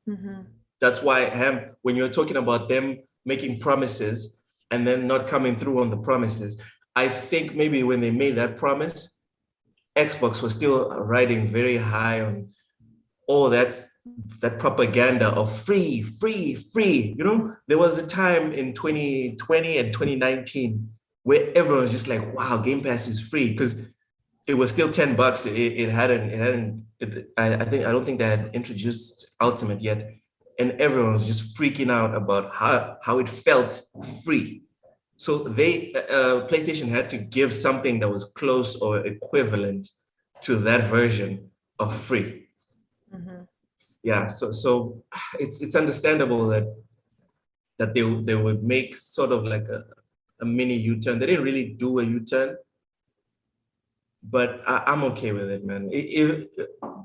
Mhm. That's why Ham, when you're talking about them making promises and then not coming through on the promises, I think maybe when they made that promise, Xbox was still riding very high on all that propaganda of free, free, free. There was a time in 2020 and 2019 where everyone was just like, wow, Game Pass is free because it was still $10. I don't think they had introduced Ultimate yet. And everyone was just freaking out about how it felt free. So PlayStation had to give something that was close or equivalent to that version of free. Mhm. Yeah, so it's understandable that they would make sort of like a mini U-turn. They didn't really do a U-turn, but I'm okay with it, man.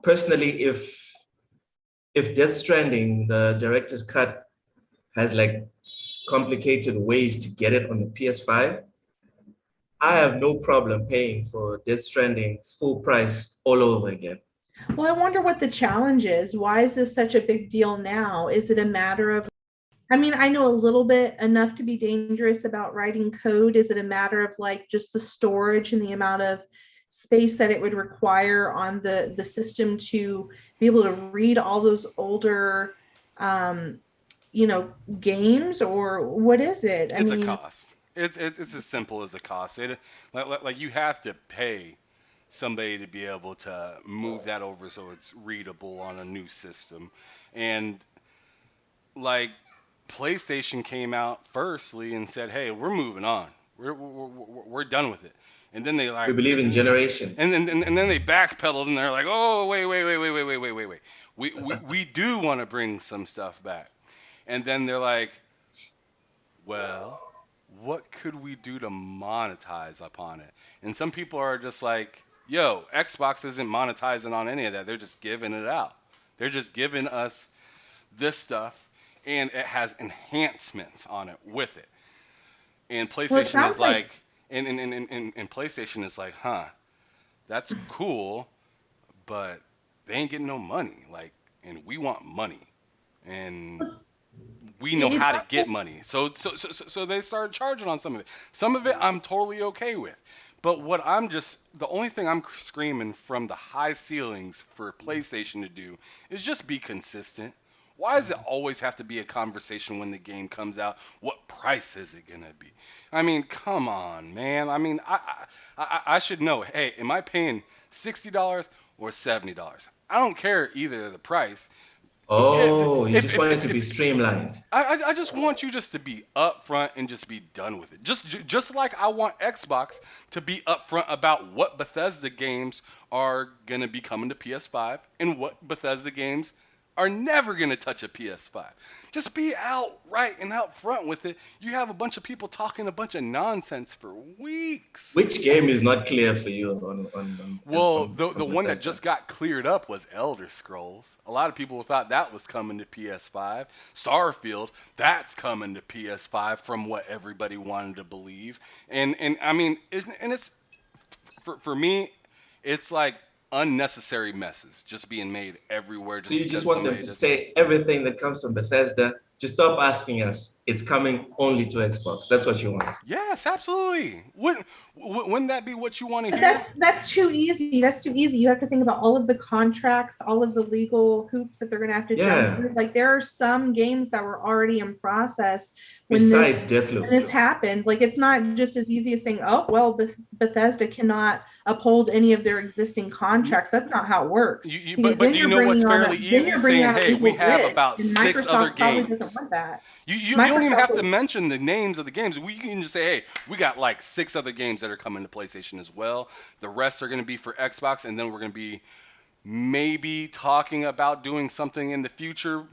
Personally, if Death Stranding, the director's cut, has like complicated ways to get it on the PS5, I have no problem paying for Death Stranding full price all over again. Well, I wonder what the challenge is. Why is this such a big deal now? Is it a matter of, I mean, I know a little bit enough to be dangerous about writing code. Is it a matter of like just the storage and the amount of space that it would require on the system to be able to read all those older, um, games, or what is it? I It's a mean, cost. It's as simple as a cost. Like you have to pay somebody to be able to move that over so it's readable on a new system. And like PlayStation came out firstly and said, "Hey, we're moving on. We're done with it." And then they We like, believe in and generations. then they backpedaled and they're like, "Oh, wait. We do want to bring some stuff back." And then they're like, "Well, what could we do to monetize upon it?" And some people are just like, "Yo, Xbox isn't monetizing on any of that. They're just giving it out. They're just giving us this stuff, and it has enhancements on it with it." And well, it PlayStation is sounds like like, and PlayStation is like, huh, that's cool, but they ain't getting no money. Like, and we want money. And we know It's how to get money. So they started charging on some of it. Some of it I'm totally okay with. But what I'm just the only thing I'm screaming from the high ceilings for PlayStation to do is just be consistent. Why does it always have to be a conversation when the game comes out? What price is it gonna be? I mean, come on, man. I mean, I should know. Hey, am I paying $60 or $70? I don't care either of the price. If Oh, you if just if want it if, to be if streamlined. I just want you just to be upfront and just be done with it. Just like I want Xbox to be upfront about what Bethesda games are gonna be coming to PS5 and what Bethesda games are never gonna touch a PS5. Just be outright and out front with it. You have a bunch of people talking a bunch of nonsense for weeks. Which game is not clear for you Well, from the one that Bethesda? just got cleared up was Elder Scrolls. A lot of people thought that was coming to PS5. Starfield, that's coming to PS5 from what everybody wanted to believe. And I mean, it's for me, it's like unnecessary messes just being made everywhere So just you just because want them somebody to does. say everything that comes from Bethesda. Just stop asking us. It's coming only to Xbox. That's what you want. Yes, absolutely. Wouldn't that be what you want to But hear? that's too easy. That's too easy. You have to think about all of the contracts, all of the legal hoops that they're going to have to jump Yeah. through. Like there are some games that were already in process when this Besides when Deathloop. this happened. Like it's not just as easy as saying, "Oh, well, Bethesda cannot uphold any of their existing contracts." That's not how it works. Because But then do you you're know what's bringing on fairly a then easy? you're bringing Saying, on a hey, we legal have risk, about and six other Microsoft probably doesn't games. want that. You don't even Microsoft have to would, mention the names of the games. We can just say, hey, we got like six other games that are coming to PlayStation as well. The rest are going to be for Xbox, and then we're going to be maybe talking about doing something in the future,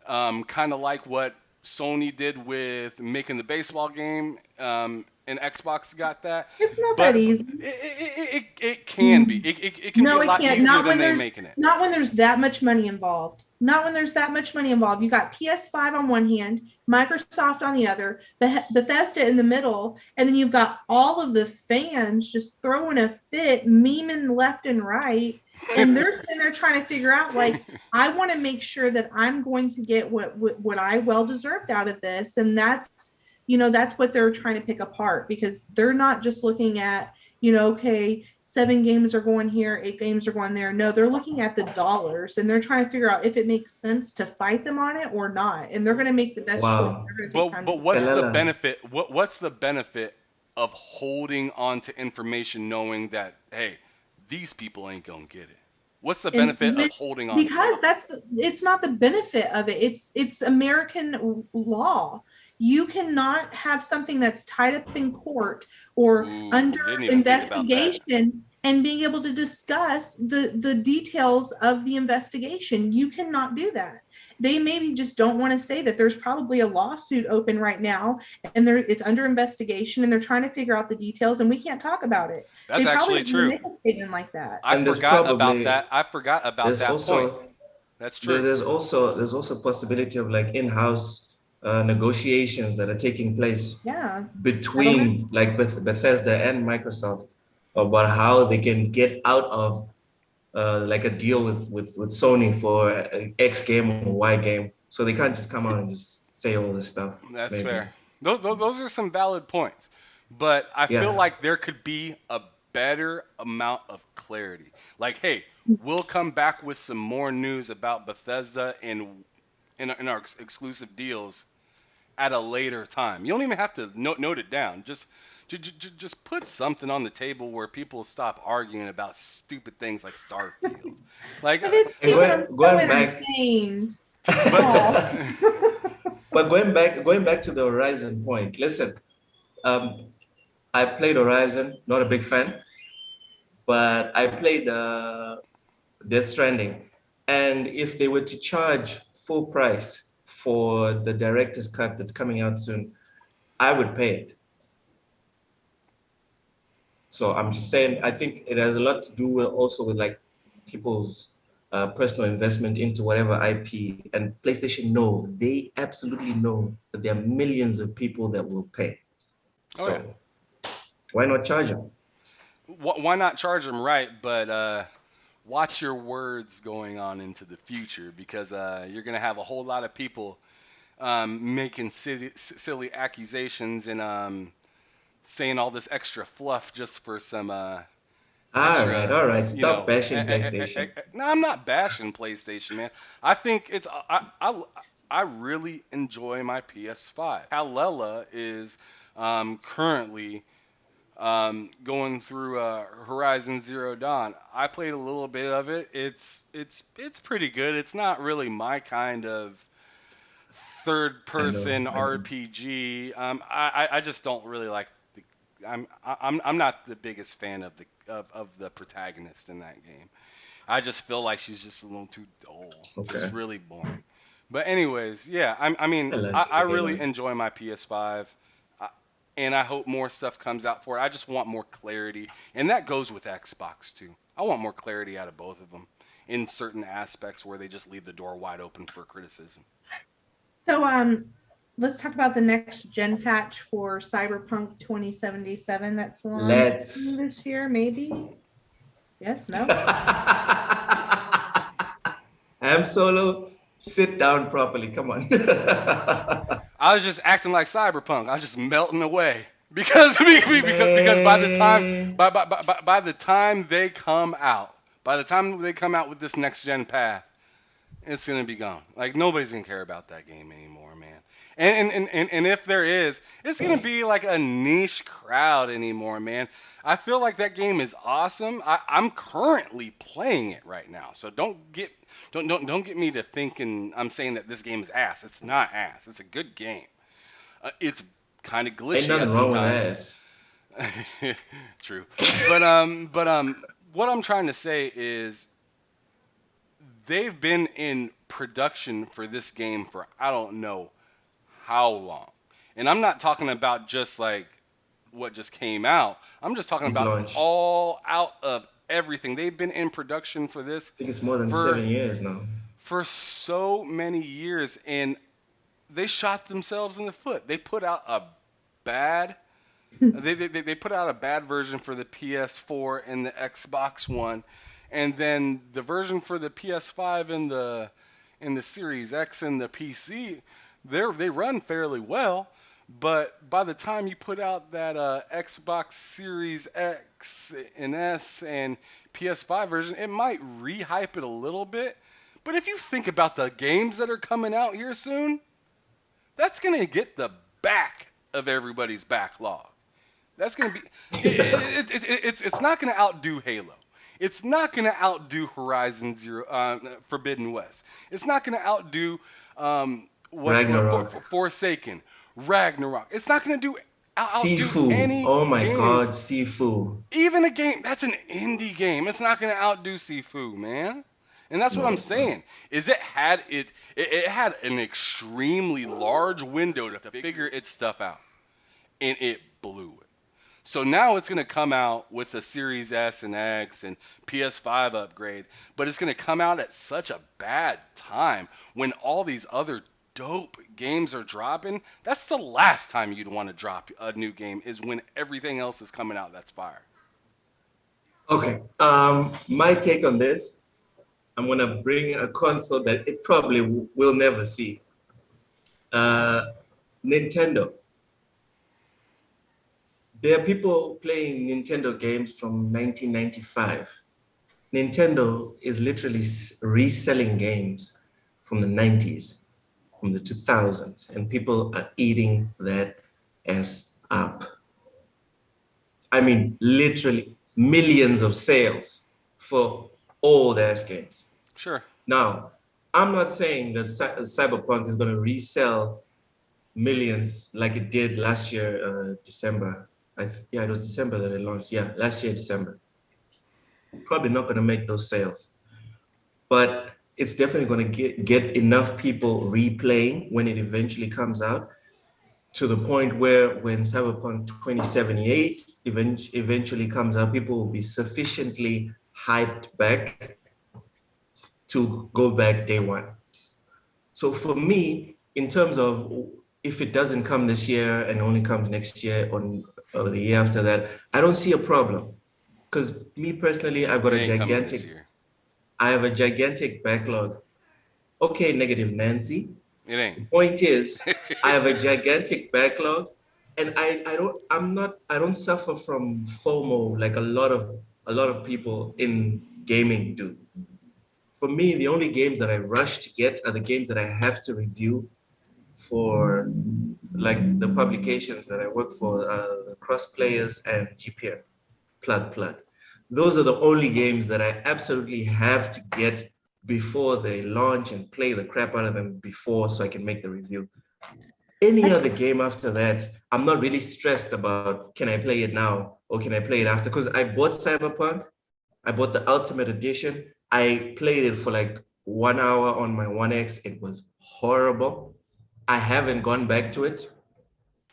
kind of like what Sony did with making the baseball game, and Xbox got that. it's not that But easy. it can be. It can be No, a it lot can't. easier than they making it. Not when there's that much money involved. Not when there's that much money involved. You got PS5 on one hand, Microsoft on the other, Bethesda in the middle, and then you've got all of the fans just throwing a fit, memeing left and right, and they're sitting there trying to figure out like, I want to make sure that I'm going to get what I well deserved out of this, and that's what they're trying to pick apart because they're not just looking at okay, 7 games are going here, 8 games are going there. No, they're looking at the dollars and they're trying to figure out if it makes sense to fight them on it or not. And they're going to make the best choice. Wow. They're going to take But time to but figure what's it the out. Kalala. benefit? What's the benefit of holding on to information knowing that hey, these people ain't gonna get it? What's the And benefit of holding on to it? because it's not the benefit of it. It's American law. You cannot have something that's tied up in court or Ooh, under didn't even think about that. investigation and being able to discuss the details of the investigation. You cannot do that. They maybe just don't want to say that there's probably a lawsuit open right now and it's under investigation and they're trying to figure out the details and we can't talk about it. That's They probably actually don't want to true. make a statement like that. I And there's forgot about that. probably I forgot about there's that point. also That's true. there's also possibility of like in-house negotiations that are taking place Yeah. Settlement. between like Bethesda and Microsoft about how they can get out of like a deal with Sony for X game or Y game. So they can't just come out and just say all this stuff. That's Maybe. fair. Those are some valid points. But I feel Yeah. like there could be a better amount of clarity. Like, hey, we'll come back with some more news about Bethesda in our exclusive deals at a later time. You don't even have to note it down. Just put something on the table where people stop arguing about stupid things like Starfield. Like, But it's And cute. I'm so going back, entertained. but Oh. but going back to the Horizon point. Listen, um, I played Horizon, not a big fan, but I played Death Stranding. And if they were to charge full price for the director's cut that's coming out soon, I would pay it. So I'm just saying, I think it has a lot to do with also with like people's personal investment into whatever IP. And PlayStation know, they absolutely know that there are millions of people that will pay. oh yeah, So why not charge them? why not charge them right? But watch your words going on into the future because you're gonna have a whole lot of people making silly accusations and saying all this extra fluff just for some extra, all right. you Stop know. bashing PlayStation. No, I'm not bashing PlayStation, man. I think it's I really enjoy my PS5. Kalela is currently going through Horizon Zero Dawn. I played a little bit of it. It's pretty good. It's not really my kind of third I know. person I know. RPG. I just don't really like the I'm not the biggest fan of the protagonist in that game. I just feel like she's just a little too dull, just Okay. really boring. But anyways, yeah, I mean, I like I really Halo. enjoy my PS5, uh, and I hope more stuff comes out for it. I just want more clarity, and that goes with Xbox too. I want more clarity out of both of them in certain aspects where they just leave the door wide open for criticism. So let's talk about the next gen patch for Cyberpunk 2077 that's launching Let's. this year, maybe? Yes, no? Ham Solo, sit down properly. Come on. I was just acting like Cyberpunk. I was just melting away because by the time Man. by the time they come out, by the time they come out with this next gen path, it's gonna be gone. Like nobody's gonna care about that game anymore, man. And if there is, it's gonna be like a niche crowd anymore, man. I feel like that game is awesome. I'm currently playing it right now, so don't get me to thinking I'm saying that this game is ass. It's not ass. It's a good game. It's kind of Ain't glitchy nothing at wrong with sometimes. ass. True, what I'm trying to say is they've been in production for this game for I don't know how long. And I'm not talking about just like what just came out. I'm just talking It's about launch. all out of everything. They've been in production for this I think it's more than for 7 years now. so many years and they shot themselves in the foot. They put out a bad they put out a bad version for the PS4 and the Xbox One, and then the version for the PS5 and the Series X and the PC, they run fairly well. But by the time you put out that Xbox Series X and S and PS5 version, it might rehype it a little bit. But if you think about the games that are coming out here soon, that's gonna get the back of everybody's backlog. That's gonna be it's not gonna outdo Halo. It's not gonna outdo Horizon Zero Forbidden West. It's not gonna outdo Ragnarok. Forsaken, Ragnarok. It's not gonna outdo Sifu. any Oh my God, games. Sifu. Even a game that's an indie game. It's not gonna outdo Sifu, man. And that's what No, I'm it's not. saying. Is it had an extremely large window to figure its stuff out, and it blew it. So now it's going to come out with a Series S and X and PS5 upgrade, but it's going to come out at such a bad time when all these other dope games are dropping. That's the last time you'd want to drop a new game is when everything else is coming out that's fire. Okay. My take on this, I'm gonna bring a console that it probably will never see. Uh, Nintendo. There are people playing Nintendo games from 1995. Nintendo is literally reselling games from the 90s, from the 2000s, and people are eating that ass up. I mean, literally millions of sales for old ass games. Sure. Now, I'm not saying that Cyberpunk is going to resell millions like it did last year, December. Yeah, it was December that it launched. Yeah, last year, December. Probably not going to make those sales, but it's definitely going to get enough people replaying when it eventually comes out to the point where when Cyberpunk 2078 eventually comes out, people will be sufficiently hyped back to go back day one. So for me, in terms of if it doesn't come this year and only comes next year or the year after that, I don't see a problem. Because me personally, I've got It a ain't coming this gigantic, year. I have a gigantic backlog. Okay, negative Nancy. It ain't. The point is, I have a gigantic backlog, and I don't suffer from FOMO like a lot of people in gaming do. For me, the only games that I rush to get are the games that I have to review for like the publications that I work for, Cross Players and GPN, plug. Those are the only games that I absolutely have to get before they launch and play the crap out of them before so I can make the review. Any other game after that, I'm not really stressed about can I play it now or can I play it after? Because I bought Cyberpunk, I bought the Ultimate Edition. I played it for like 1 hour on my One X. It was horrible. I haven't gone back to it.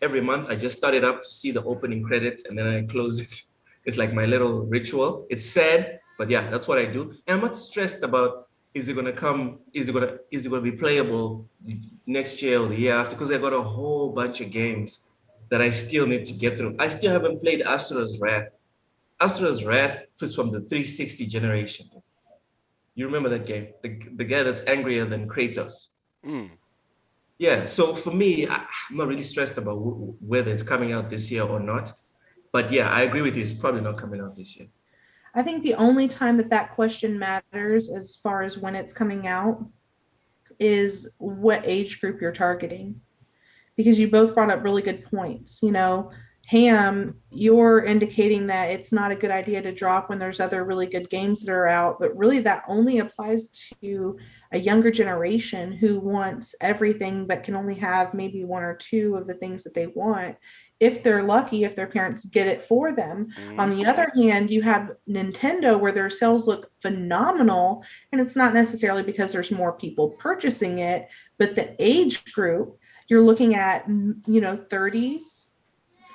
Every month, I just start it up to see the opening credits and then I close it. It's like my little ritual. It's sad, but yeah, that's what I do. And I'm not stressed about is it gonna come, is it gonna be playable next year or the year after? Because I got a whole bunch of games that I still need to get through. I still haven't played Asura's Wrath. Asura's Wrath is from the 360 generation. You remember that game? The guy that's angrier than Kratos. Mm. Yeah, so for me, I'm not really stressed about whether it's coming out this year or not. But yeah, I agree with you. It's probably not coming out this year. I think the only time that that question matters as far as when it's coming out is what age group you're targeting, because you both brought up really good points. Ham, you're indicating that it's not a good idea to drop when there's other really good games that are out, but really that only applies to a younger generation who wants everything but can only have maybe one or two of the things that they want. If they're lucky, if their parents get it for them. On the other hand, you have Nintendo where their sales look phenomenal, and it's not necessarily because there's more people purchasing it, but the age group, you're looking at 30s,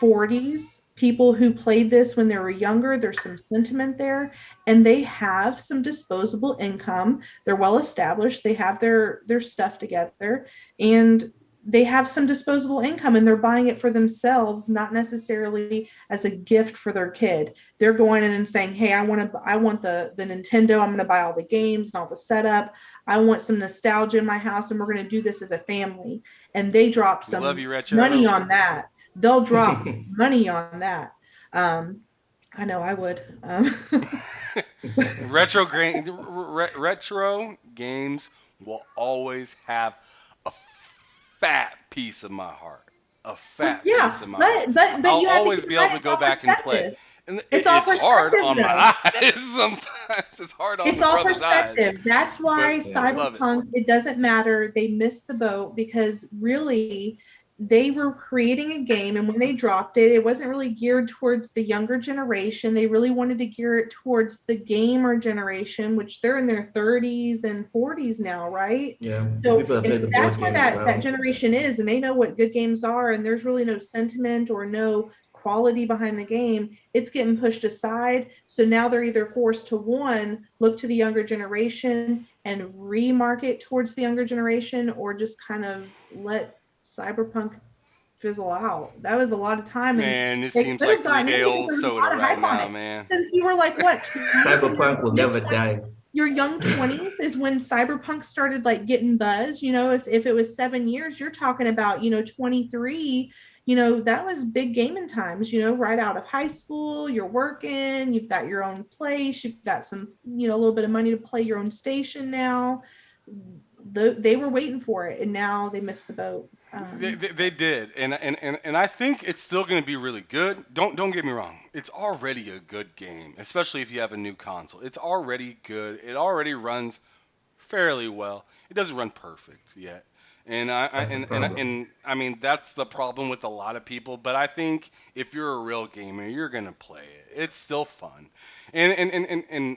40s, people who played this when they were younger. There's some sentiment there, and they have some disposable income. They're well established. They have their stuff together, and they have some disposable income, and they're buying it for themselves, not necessarily as a gift for their kid. They're going in and saying, "Hey, I want the Nintendo. I'm going to buy all the games and all the setup. I want some nostalgia in my house, and we're going to do this as a family." And they drop We love some you, Retro. money on that. They'll drop money on that. I know I would. Retro games will always have a fat piece of my heart. A Well, fat yeah, piece of my heart. but I'll you have to always keep in be able mind to it's go all back and play. perspective. And It's all it's hard perspective, on though. my eyes sometimes. It's hard on It's my all brother's eyes. perspective. That's But why I love it. Cyberpunk, it doesn't matter. They missed the boat because really they were creating a game, and when they dropped it, it wasn't really geared towards the younger generation. They really wanted to gear it towards the gamer generation, which they're in their 30s and 40s now, right? Yeah, the So people that play if the that's board where games that well. generation is, and they know what good games are, and there's really no sentiment or no quality behind the game, it's getting pushed aside. So now they're either forced to, one, look to the younger generation and remarket towards the younger generation, or just kind of let Cyberpunk fizzle out. That was a lot of time, and Man, it they seems could have like gotten in because 3-day-old there was a soda lot of right hype on now, it. man. Since you were like, what, 20s, in your Cyberpunk will mid never die. your young 20s is when Cyberpunk started like getting buzz. If it was 7 years, you're talking about 23. That was big gaming times. Right out of high school, you're working, you've got your own place, you've got some a little bit of money to play your own station now. They were waiting for it, and now they missed the boat. They did, and I think it's still going to be really good. Don't get me wrong. It's already a good game, especially if you have a new console. It's already good. It already runs fairly well. It doesn't run perfect yet, and That's the problem. I mean that's the problem with a lot of people. But I think if you're a real gamer, you're gonna play it. It's still fun, and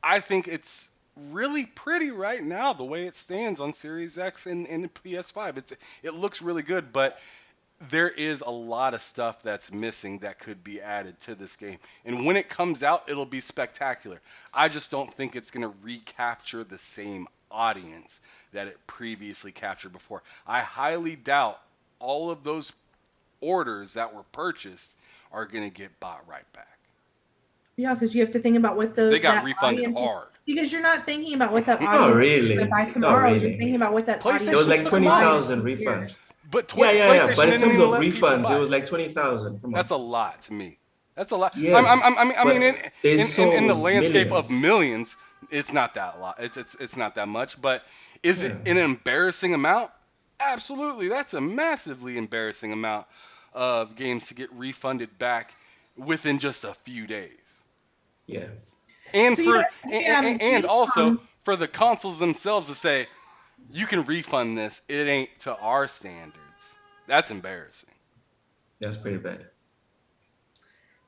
I think it's really pretty right now the way it stands on Series X and PS5. It looks really good, but there is a lot of stuff that's missing that could be added to this game. And when it comes out, it'll be spectacular. I just don't think it's going to recapture the same audience that it previously captured before. I highly doubt all of those orders that were purchased are going to get bought right back. Yeah, because you have to think about what because they got that refunded audience, hard. because you're not thinking about what that Not audience is going to really. buy Not tomorrow. You're really. thinking about what that There was audience PlayStation is like going took to them buy in out, 20,000 2 years. refunds. but Yeah. PlayStation But in didn't terms even of let people refunds, it buy was it. like 20,000. Come That's on. a lot to me. That's a lot. Yes, I mean, but they in the sold landscape of millions. millions, it's not that lot. It's not that much. But is it Yeah. an embarrassing amount? Absolutely. That's a massively embarrassing amount of games to get refunded back within just a few days. Yeah. So yeah, And also Gamescom. for the consoles themselves to say you can refund this. It ain't to our standards. That's embarrassing. That's pretty bad.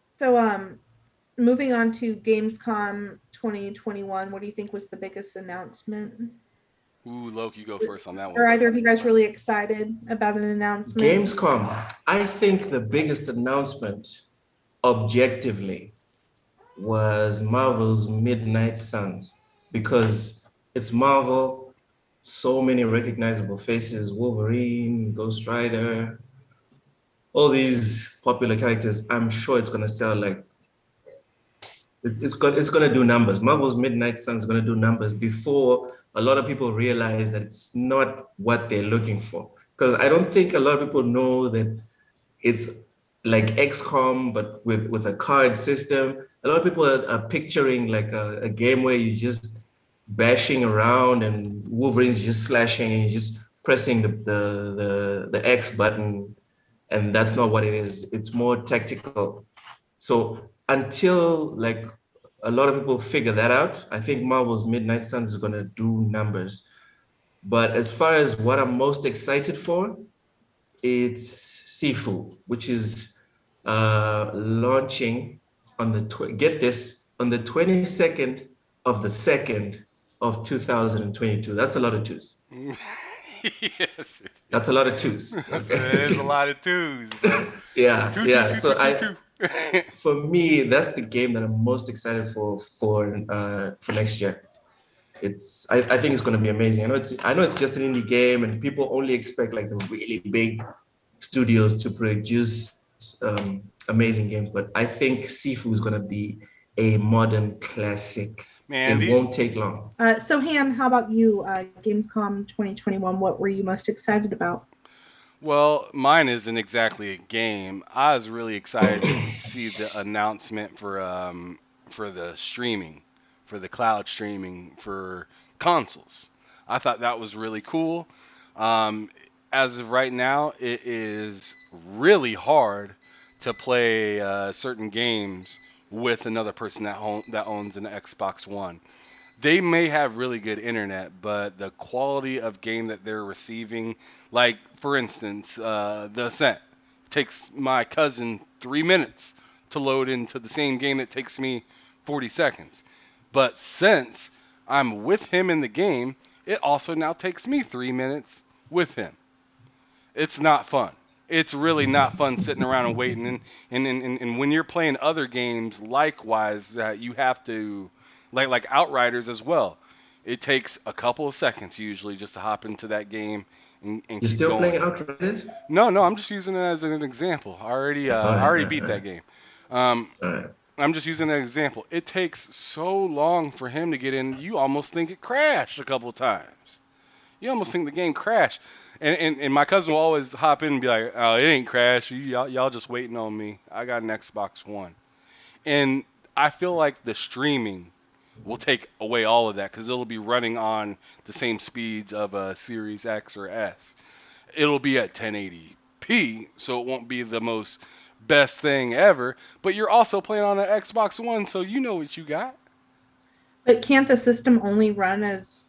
So moving on to Gamescom 2021, what do you think was the biggest announcement? Ooh, Loki, you go first on that one, Are bud. either of you guys really excited about an announcement? Gamescom, I think the biggest announcement objectively was Marvel's Midnight Suns because it's Marvel, so many recognizable faces, Wolverine, Ghost Rider, all these popular characters. I'm sure it's gonna sell like it's gonna do numbers. Marvel's Midnight Sun is gonna do numbers before a lot of people realize that it's not what they're looking for. Because I don't think a lot of people know that it's like XCOM, but with a card system. A lot of people are picturing like a game where you just bashing around and Wolverine's just slashing and you're just pressing the X button, and that's not what it is. It's more tactical. So until like a lot of people figure that out, I think Marvel's Midnight Suns is gonna do numbers. But as far as what I'm most excited for, it's Sifu, which is launching on the get this on the 22nd of the second of 2022. That's a lot of twos. Yes, it That's a lot of twos. is. There's a Okay. lot of twos, bro. Yeah, Two, two, yeah. two, two, So two, two. for me, that's the game that I'm most excited for next year. I think it's going to be amazing. I know it's just an indie game, and people only expect like the really big studios to produce amazing games. But I think Sifu is going to be a modern classic. Man, It the won't take long. So Han, how about you? Gamescom 2021, what were you most excited about? well, mine isn't exactly a game. I was really excited to see the announcement for the streaming, for the cloud streaming for consoles. I thought that was really cool. Um, as of right now, it is really hard to play certain games with another person that owns an Xbox One. They may have really good internet, but the quality of game that they're receiving, like for instance, The Ascent, takes my cousin 3 minutes to load into the same game that takes me 40 seconds. But since I'm with him in the game, it also now takes me 3 minutes with him. It's not fun. It's really not fun sitting around and waiting. And when you're playing other games, likewise, that you have to, like Outriders as well. It takes a couple of seconds usually just to hop into that game and You're keep still playing going. Outriders? No, I'm just using it as an example. All I right, already all beat that right, game. Um, all right. I'm just using an example. It takes so long for him to get in. You almost think it crashed a couple of times. You almost think the game crashed. And my cousin will always hop in and be like, "Oh, it ain't crashed. Y'all just waiting on me. I got an Xbox One." And I feel like the streaming will take away all of that because it'll be running on the same speeds of a Series X or S. It'll be at 1080p, so it won't be the most best thing ever. But you're also playing on an Xbox One, so you know what you got. But can't the system only run as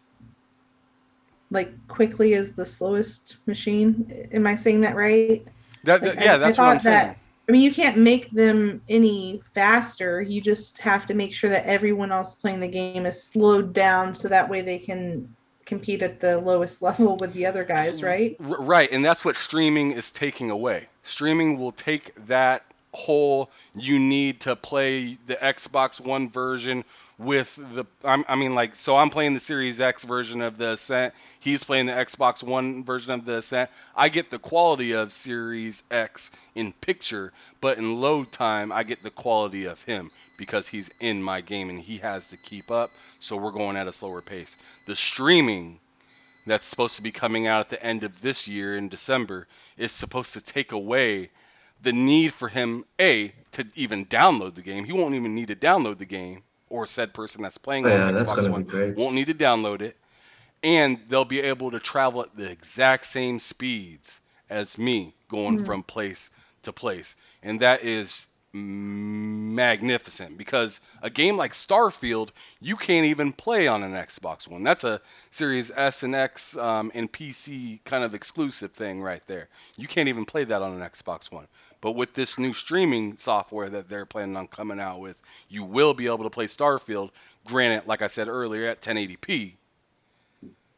like quickly as the slowest machine? Am I saying that right? Like Yeah, I that's what I'm thought that, saying. I mean, you can't make them any faster. You just have to make sure that everyone else playing the game is slowed down so that way they can compete at the lowest level with the other guys, right? Right, and that's what streaming is taking away. Streaming will take that whole you need to play the Xbox One version with I mean, like, so I'm playing the Series X version of the Ascent. He's playing the Xbox One version of the Ascent. I get the quality of Series X in picture, but in load time I get the quality of him because he's in my game and he has to keep up. So we're going at a slower pace. The streaming that's supposed to be coming out at the end of this year in December is supposed to take away the need for him, A, to even download the game. He won't even need to download the game, or said person that's playing Oh on yeah, that's Xbox gonna be One great. won't need to download it. And they'll be able to travel at the exact same speeds as me going Mm. from place to place. And that is magnificent because a game like Starfield, you can't even play on an Xbox One. That's a Series S and X and PC kind of exclusive thing right there. You can't even play that on an Xbox One. But with this new streaming software that they're planning on coming out with, you will be able to play Starfield, granted, like I said earlier, at 1080p.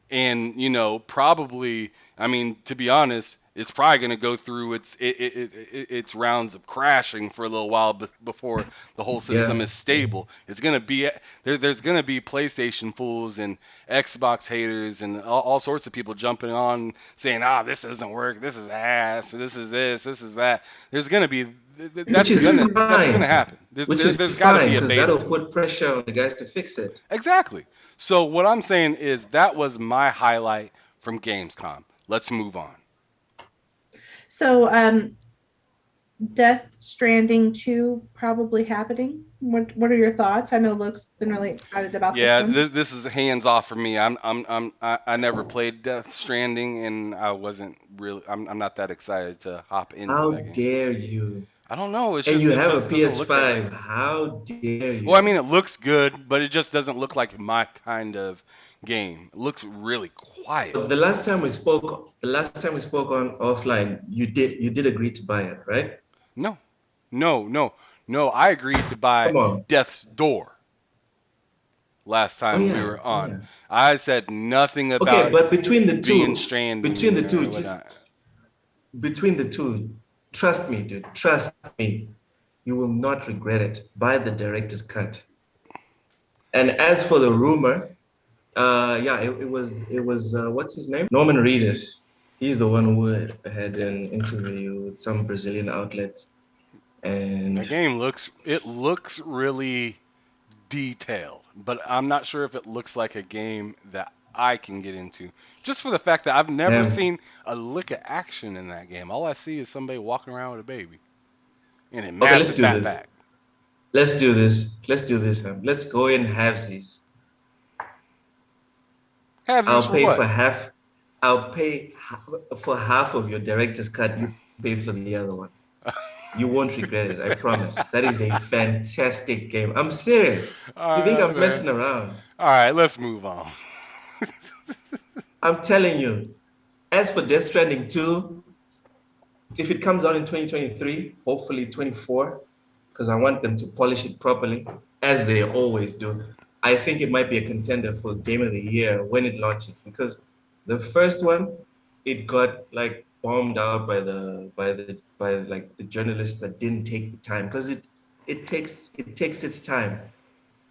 And probably, I mean, to be honest, it's probably going to go through its rounds of crashing for a little while before the whole Yeah, system is yeah. stable. It's going to be there's going to be PlayStation fools and Xbox haters and all sorts of people jumping on saying, this doesn't work, this is ass, this is that. There's going to be Which is that's gonna fine. happen. Which is There's got to fine be a because beta that'll to it. put pressure on the guys to fix it. Exactly. So what I'm saying is that was my highlight from Gamescom. Let's move on. So, Death Stranding 2 probably happening. What are your thoughts? I know Luke's been really excited about this Yeah, one. this is hands off for me. I never played Death Stranding, and I wasn't really. I'm not that excited to hop into How that game. dare you? I don't know. And you It have a just doesn't look that PS5. good. How dare Well, I you? mean, it looks good, but it just doesn't look like my kind of game. It looks really quiet. So the last time we spoke on offline, you did agree to buy it, right? No, no. I agreed to buy Come on. Death's Door last Oh time we yeah, were oh on. yeah. I said nothing Okay, about but being stranding between the two, or just whatnot. between the two, trust me, dude, trust me. You will not regret it. Buy the director's cut. And as for the rumor, yeah, it was what's his name? Norman Reedus. He's the one who had an interview with some Brazilian outlet, The and game looks really detailed, but I'm not sure if it looks like a game that I can get into. Just for the fact that I've never him. seen a lick of action in that game. All I see is somebody walking around with a baby in a Okay, let's massive do this. backpack. Let's do this. Let's do this, Ham. Let's go in halvesies. Halvesies I'll for pay for what? half. I'll pay for half of your director's cut. You pay for the other one. You won't regret it. I promise. That is a fantastic game. I'm serious. You All think right, I'm man. messing around? All right, let's move on. I'm telling you. As for Death Stranding 2, if it comes out in 2023, hopefully 24, because I want them to polish it properly, as they always do. I think it might be a contender for Game of the Year when it launches, because the first one, it got like bombed out by like the journalists that didn't take the time, because it takes its time.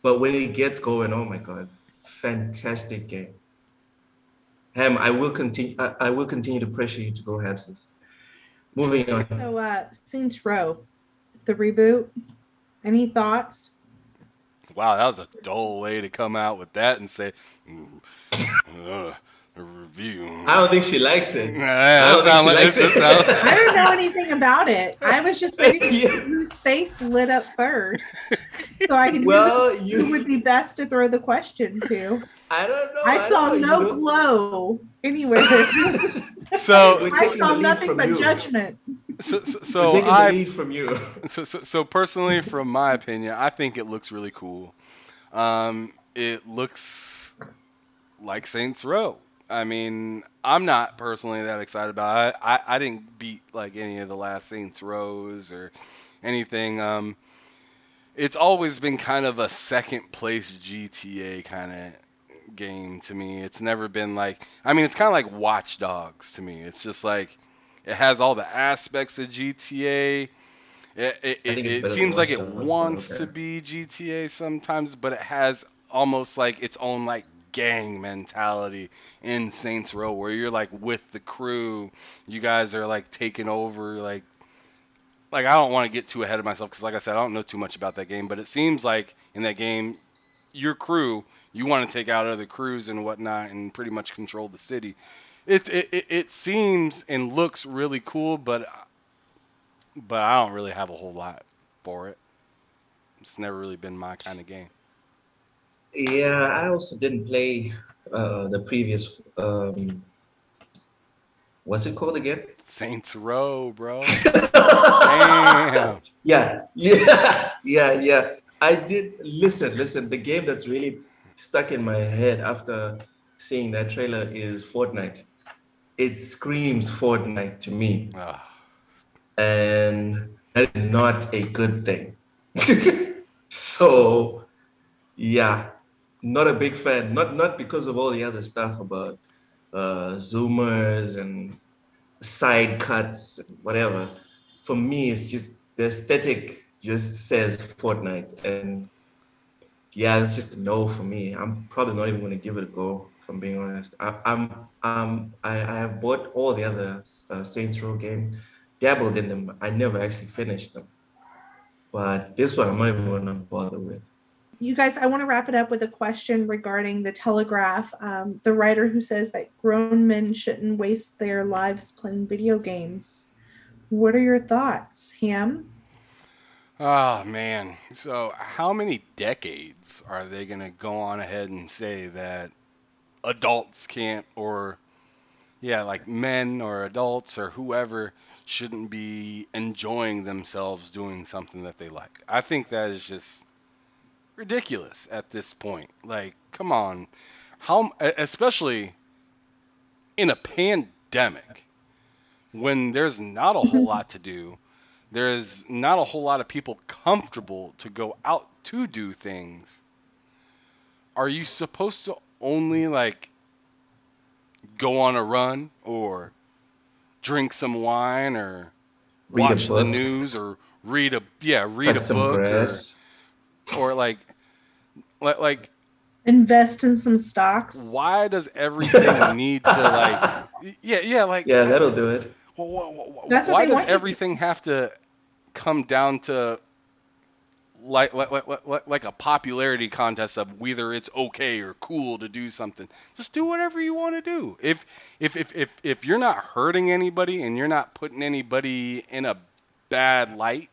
But when it gets going, oh my God, fantastic game. Ham, I will continue to pressure you to go have this. Moving on. So, Saints Row, the reboot. Any thoughts? Wow, that was a dull way to come out with that and say, a review. I don't think she likes it. I Yeah, don't think she it likes it. sound. I don't know anything about it. I was just waiting to see Yeah. whose face lit up first, so I can Well, who would be best to throw the question to. I don't know. I saw don't no know, glow anywhere. So, We're I taking saw the lead nothing from but you. judgment. so, We're taking the lead from you. so personally, from my opinion, I think it looks really cool. It looks like Saints Row. I mean, I'm not personally that excited about it. I didn't beat like any of the last Saints Rows or anything. It's always been kind of a second place GTA kind of game to me. It's never been like, I mean, it's kind of like Watch Dogs to me. It's just like it has all the aspects of GTA, I think it's It better than seems like Watch it Dogs, but wants to okay. be GTA sometimes, but it has almost like its own like gang mentality in Saints Row where you're like with the crew, you guys are like taking over like I don't want to get too ahead of myself because like I said, I don't know too much about that game, but it seems like in that game your crew, you want to take out other crews and whatnot and pretty much control the city. It seems and looks really cool, but I don't really have a whole lot for it. It's never really been my kind of game. Yeah, I also didn't play the previous what's it called again? Saints Row, bro. Damn. Yeah, yeah, yeah. I did listen. The game that's really stuck in my head after seeing that trailer is Fortnite. It screams Fortnite to me, Ugh. and that is not a good thing. So yeah, not a big fan. Not because of all the other stuff about zoomers and side cuts, whatever. For me, it's just the aesthetic just says Fortnite, and yeah, it's just a no for me. I'm probably not even going to give it a go. If I'm being honest, I have bought all the other Saints Row games, dabbled in them. I never actually finished them, but this one I'm not even going to bother with. You guys, I want to wrap it up with a question regarding the Telegraph. The writer who says that grown men shouldn't waste their lives playing video games. What are your thoughts, Ham? Oh man. So how many decades are they gonna go on ahead and say that adults can't or yeah, like men or adults or whoever shouldn't be enjoying themselves doing something that they like? I think that is just ridiculous at this point. Like, come on. Especially in a pandemic when there's not a whole lot to do, there's not a whole lot of people comfortable to go out to do things. Are you supposed to only like go on a run or drink some wine or Read a watch the book, news or read touch a some book grass. or like Invest in some stocks. why does everything Yeah, need to like yeah like that'll do it. That's what why they does want you to. everything have to come down to like a popularity contest of whether it's okay or cool to do something. Just do whatever you want to do. If you're not hurting anybody and you're not putting anybody in a bad light,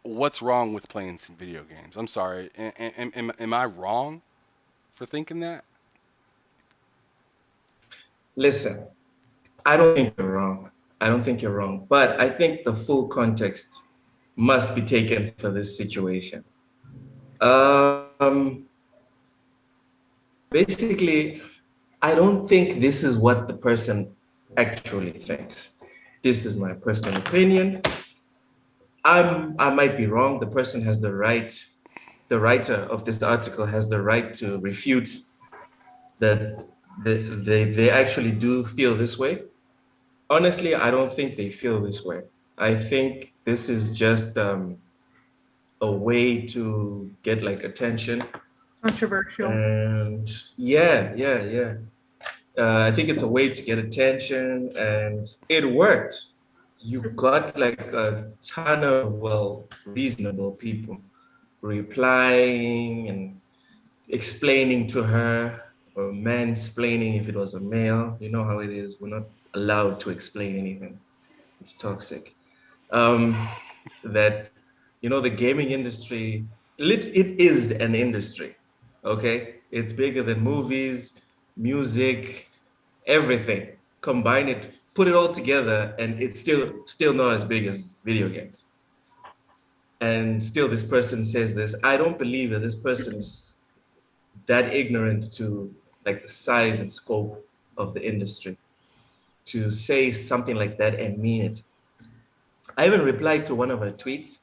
what's wrong with playing some video games? I'm sorry. Am I wrong for thinking that? Listen, I don't think you're wrong. I don't think you're wrong, but I think the full context must be taken for this situation. Um, Basically, I don't think this is what the person actually thinks. This is my personal opinion. I might be wrong. The person has the right, the writer of this article has the right to refute that they actually do feel this way. Honestly, I don't think they feel this way. I think this is just a way to get like attention. Controversial. And yeah. I think it's a way to get attention, and it worked. You got like a ton of, well, reasonable people replying and explaining to her, or mansplaining if it was a male. You know how it is. We're not allowed to explain anything. It's toxic. That, the gaming industry, it is an industry. Okay, it's bigger than movies, music, everything. Combine it, put it all together, and it's still not as big as video games. And still, this person says this. I don't believe that this person is that ignorant to like the size and scope of the industry to say something like that and mean it. I even replied to one of her tweets,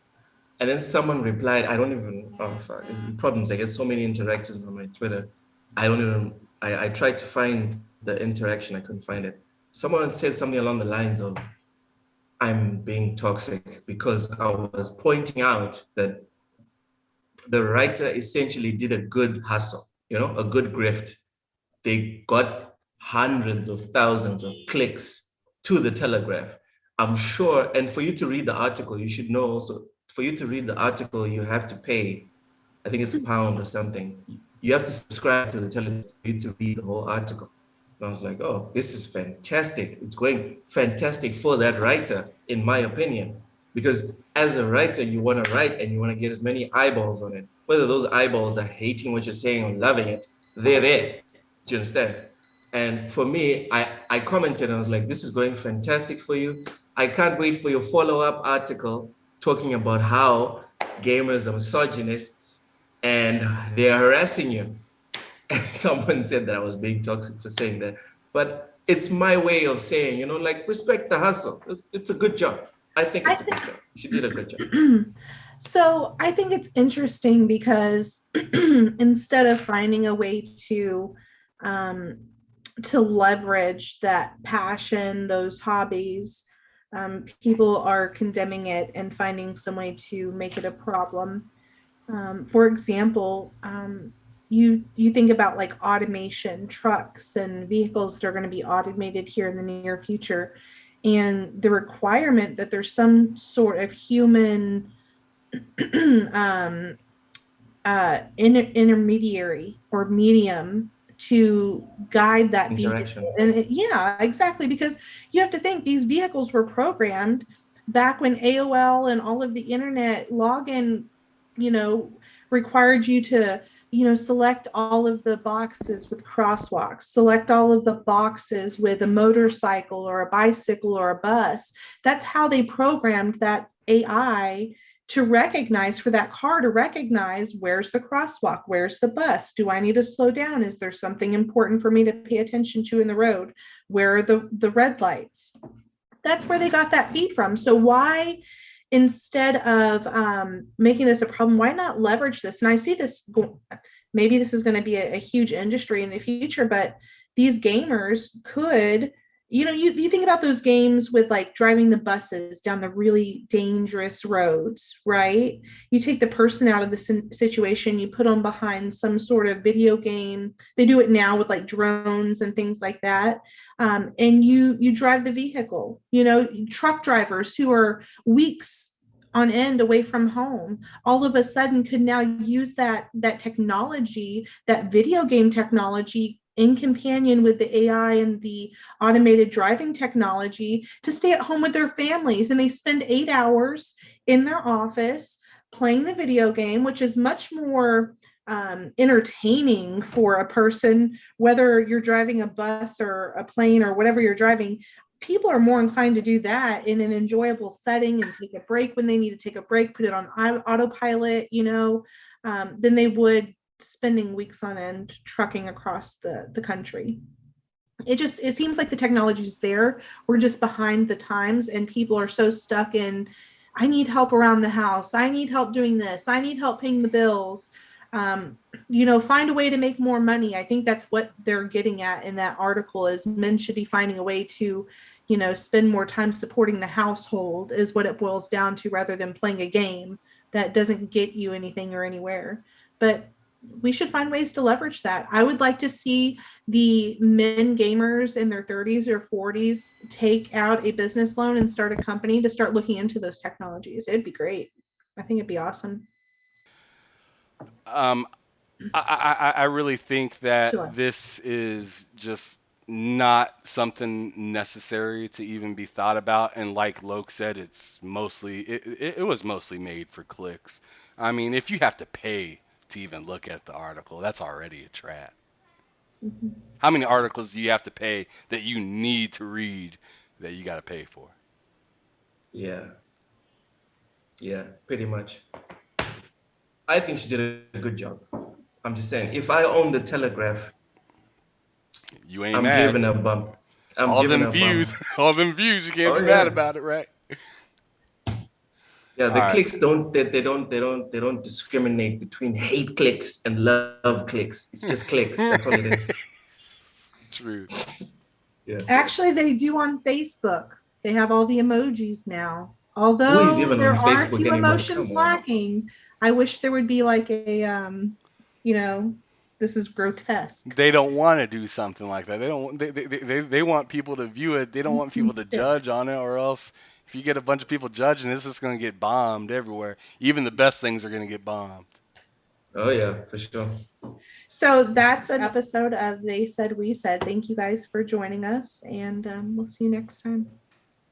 and then someone replied, I don't even, oh, fuck, problems. I get so many interactions on my Twitter. I don't even, I tried to find the interaction, I couldn't find it. Someone said something along the lines of, I'm being toxic because I was pointing out that the writer essentially did a good hustle, a good grift. They got hundreds of thousands of clicks to the Telegraph. I'm sure, and for you to read the article, you should know also, for you to read the article, you have to pay, I think it's £1 or something. You have to subscribe to the Telegraph for you to read the whole article. And I was like, oh, this is fantastic. It's going fantastic for that writer, in my opinion. Because as a writer, you want to write and you want to get as many eyeballs on it. Whether those eyeballs are hating what you're saying or loving it, they're there. Do you understand? And for me, I commented and I was like, this is going fantastic for you. I can't wait for your follow-up article talking about how gamers are misogynists and they're harassing you. And someone said that I was being toxic for saying that. But it's my way of saying, like, respect the hustle. It's a good job. I think it's a good job. She did a good job. So I think it's interesting because instead of finding a way to leverage that passion, those hobbies, people are condemning it and finding some way to make it a problem. For example, you think about like automation, trucks and vehicles that are going to be automated here in the near future, and the requirement that there's some sort of human intermediary or medium to guide that vehicle. And yeah, exactly, because you have to think these vehicles were programmed back when AOL and all of the internet login, required you to, select all of the boxes with crosswalks, select all of the boxes with a motorcycle or a bicycle or a bus. That's how they programmed that AI to recognize, for that car to recognize, where's the crosswalk, where's the bus, do I need to slow down, is there something important for me to pay attention to in the road, where are the red lights. That's where they got that feed from. So why, instead of making this a problem, why not leverage this? And I see this, maybe this is going to be a huge industry in the future, but these gamers could, you think about those games with like driving the buses down the really dangerous roads, right? You take the person out of the situation, you put them behind some sort of video game. They do it now with like drones and things like that. And you drive the vehicle, truck drivers who are weeks on end away from home, all of a sudden could now use that technology, that video game technology, in companion with the AI and the automated driving technology, to stay at home with their families. And they spend 8 hours in their office playing the video game, which is much more entertaining for a person, whether you're driving a bus or a plane or whatever you're driving. People are more inclined to do that in an enjoyable setting and take a break when they need to take a break, put it on autopilot, than they would spending weeks on end trucking across the country. It seems like the technology is there. We're just behind the times, and people are so stuck in, I need help around the house, I need help doing this, I need help paying the bills. Find a way to make more money. I think that's what they're getting at in that article, is men should be finding a way to, spend more time supporting the household, is what it boils down to, rather than playing a game that doesn't get you anything or anywhere. But we should find ways to leverage that. I would like to see the men gamers in their 30s or 40s take out a business loan and start a company to start looking into those technologies. It'd be great. I think it'd be awesome. I really think that Sure. this is just not something necessary to even be thought about. And like Loke said, it was mostly made for clicks. I mean, if you have to pay to even look at the article, that's already a trap. Mm-hmm. How many articles do you have to pay that you need to read that you got to pay for? Yeah, pretty much. I think she did a good job. I'm just saying, if I own the Telegraph, You ain't I'm mad. giving a bump. All them views, you can't be mad about it, right? Yeah, the All right. clicks they don't discriminate between hate clicks and love clicks. It's just clicks. That's all it is. True. Yeah. Actually, they do on Facebook. They have all the emojis now. Who is Although even there on are a Facebook few anymore? emotions Come on. lacking, I wish there would be like a, you know, this is grotesque. They don't want to do something like that. They don't. They want people to view it. They don't want people to judge on it, or else if you get a bunch of people judging, it's just going to get bombed everywhere. Even the best things are going to get bombed. Oh yeah, for sure. So that's an episode of They Said We Said. Thank you guys for joining us, and we'll see you next time.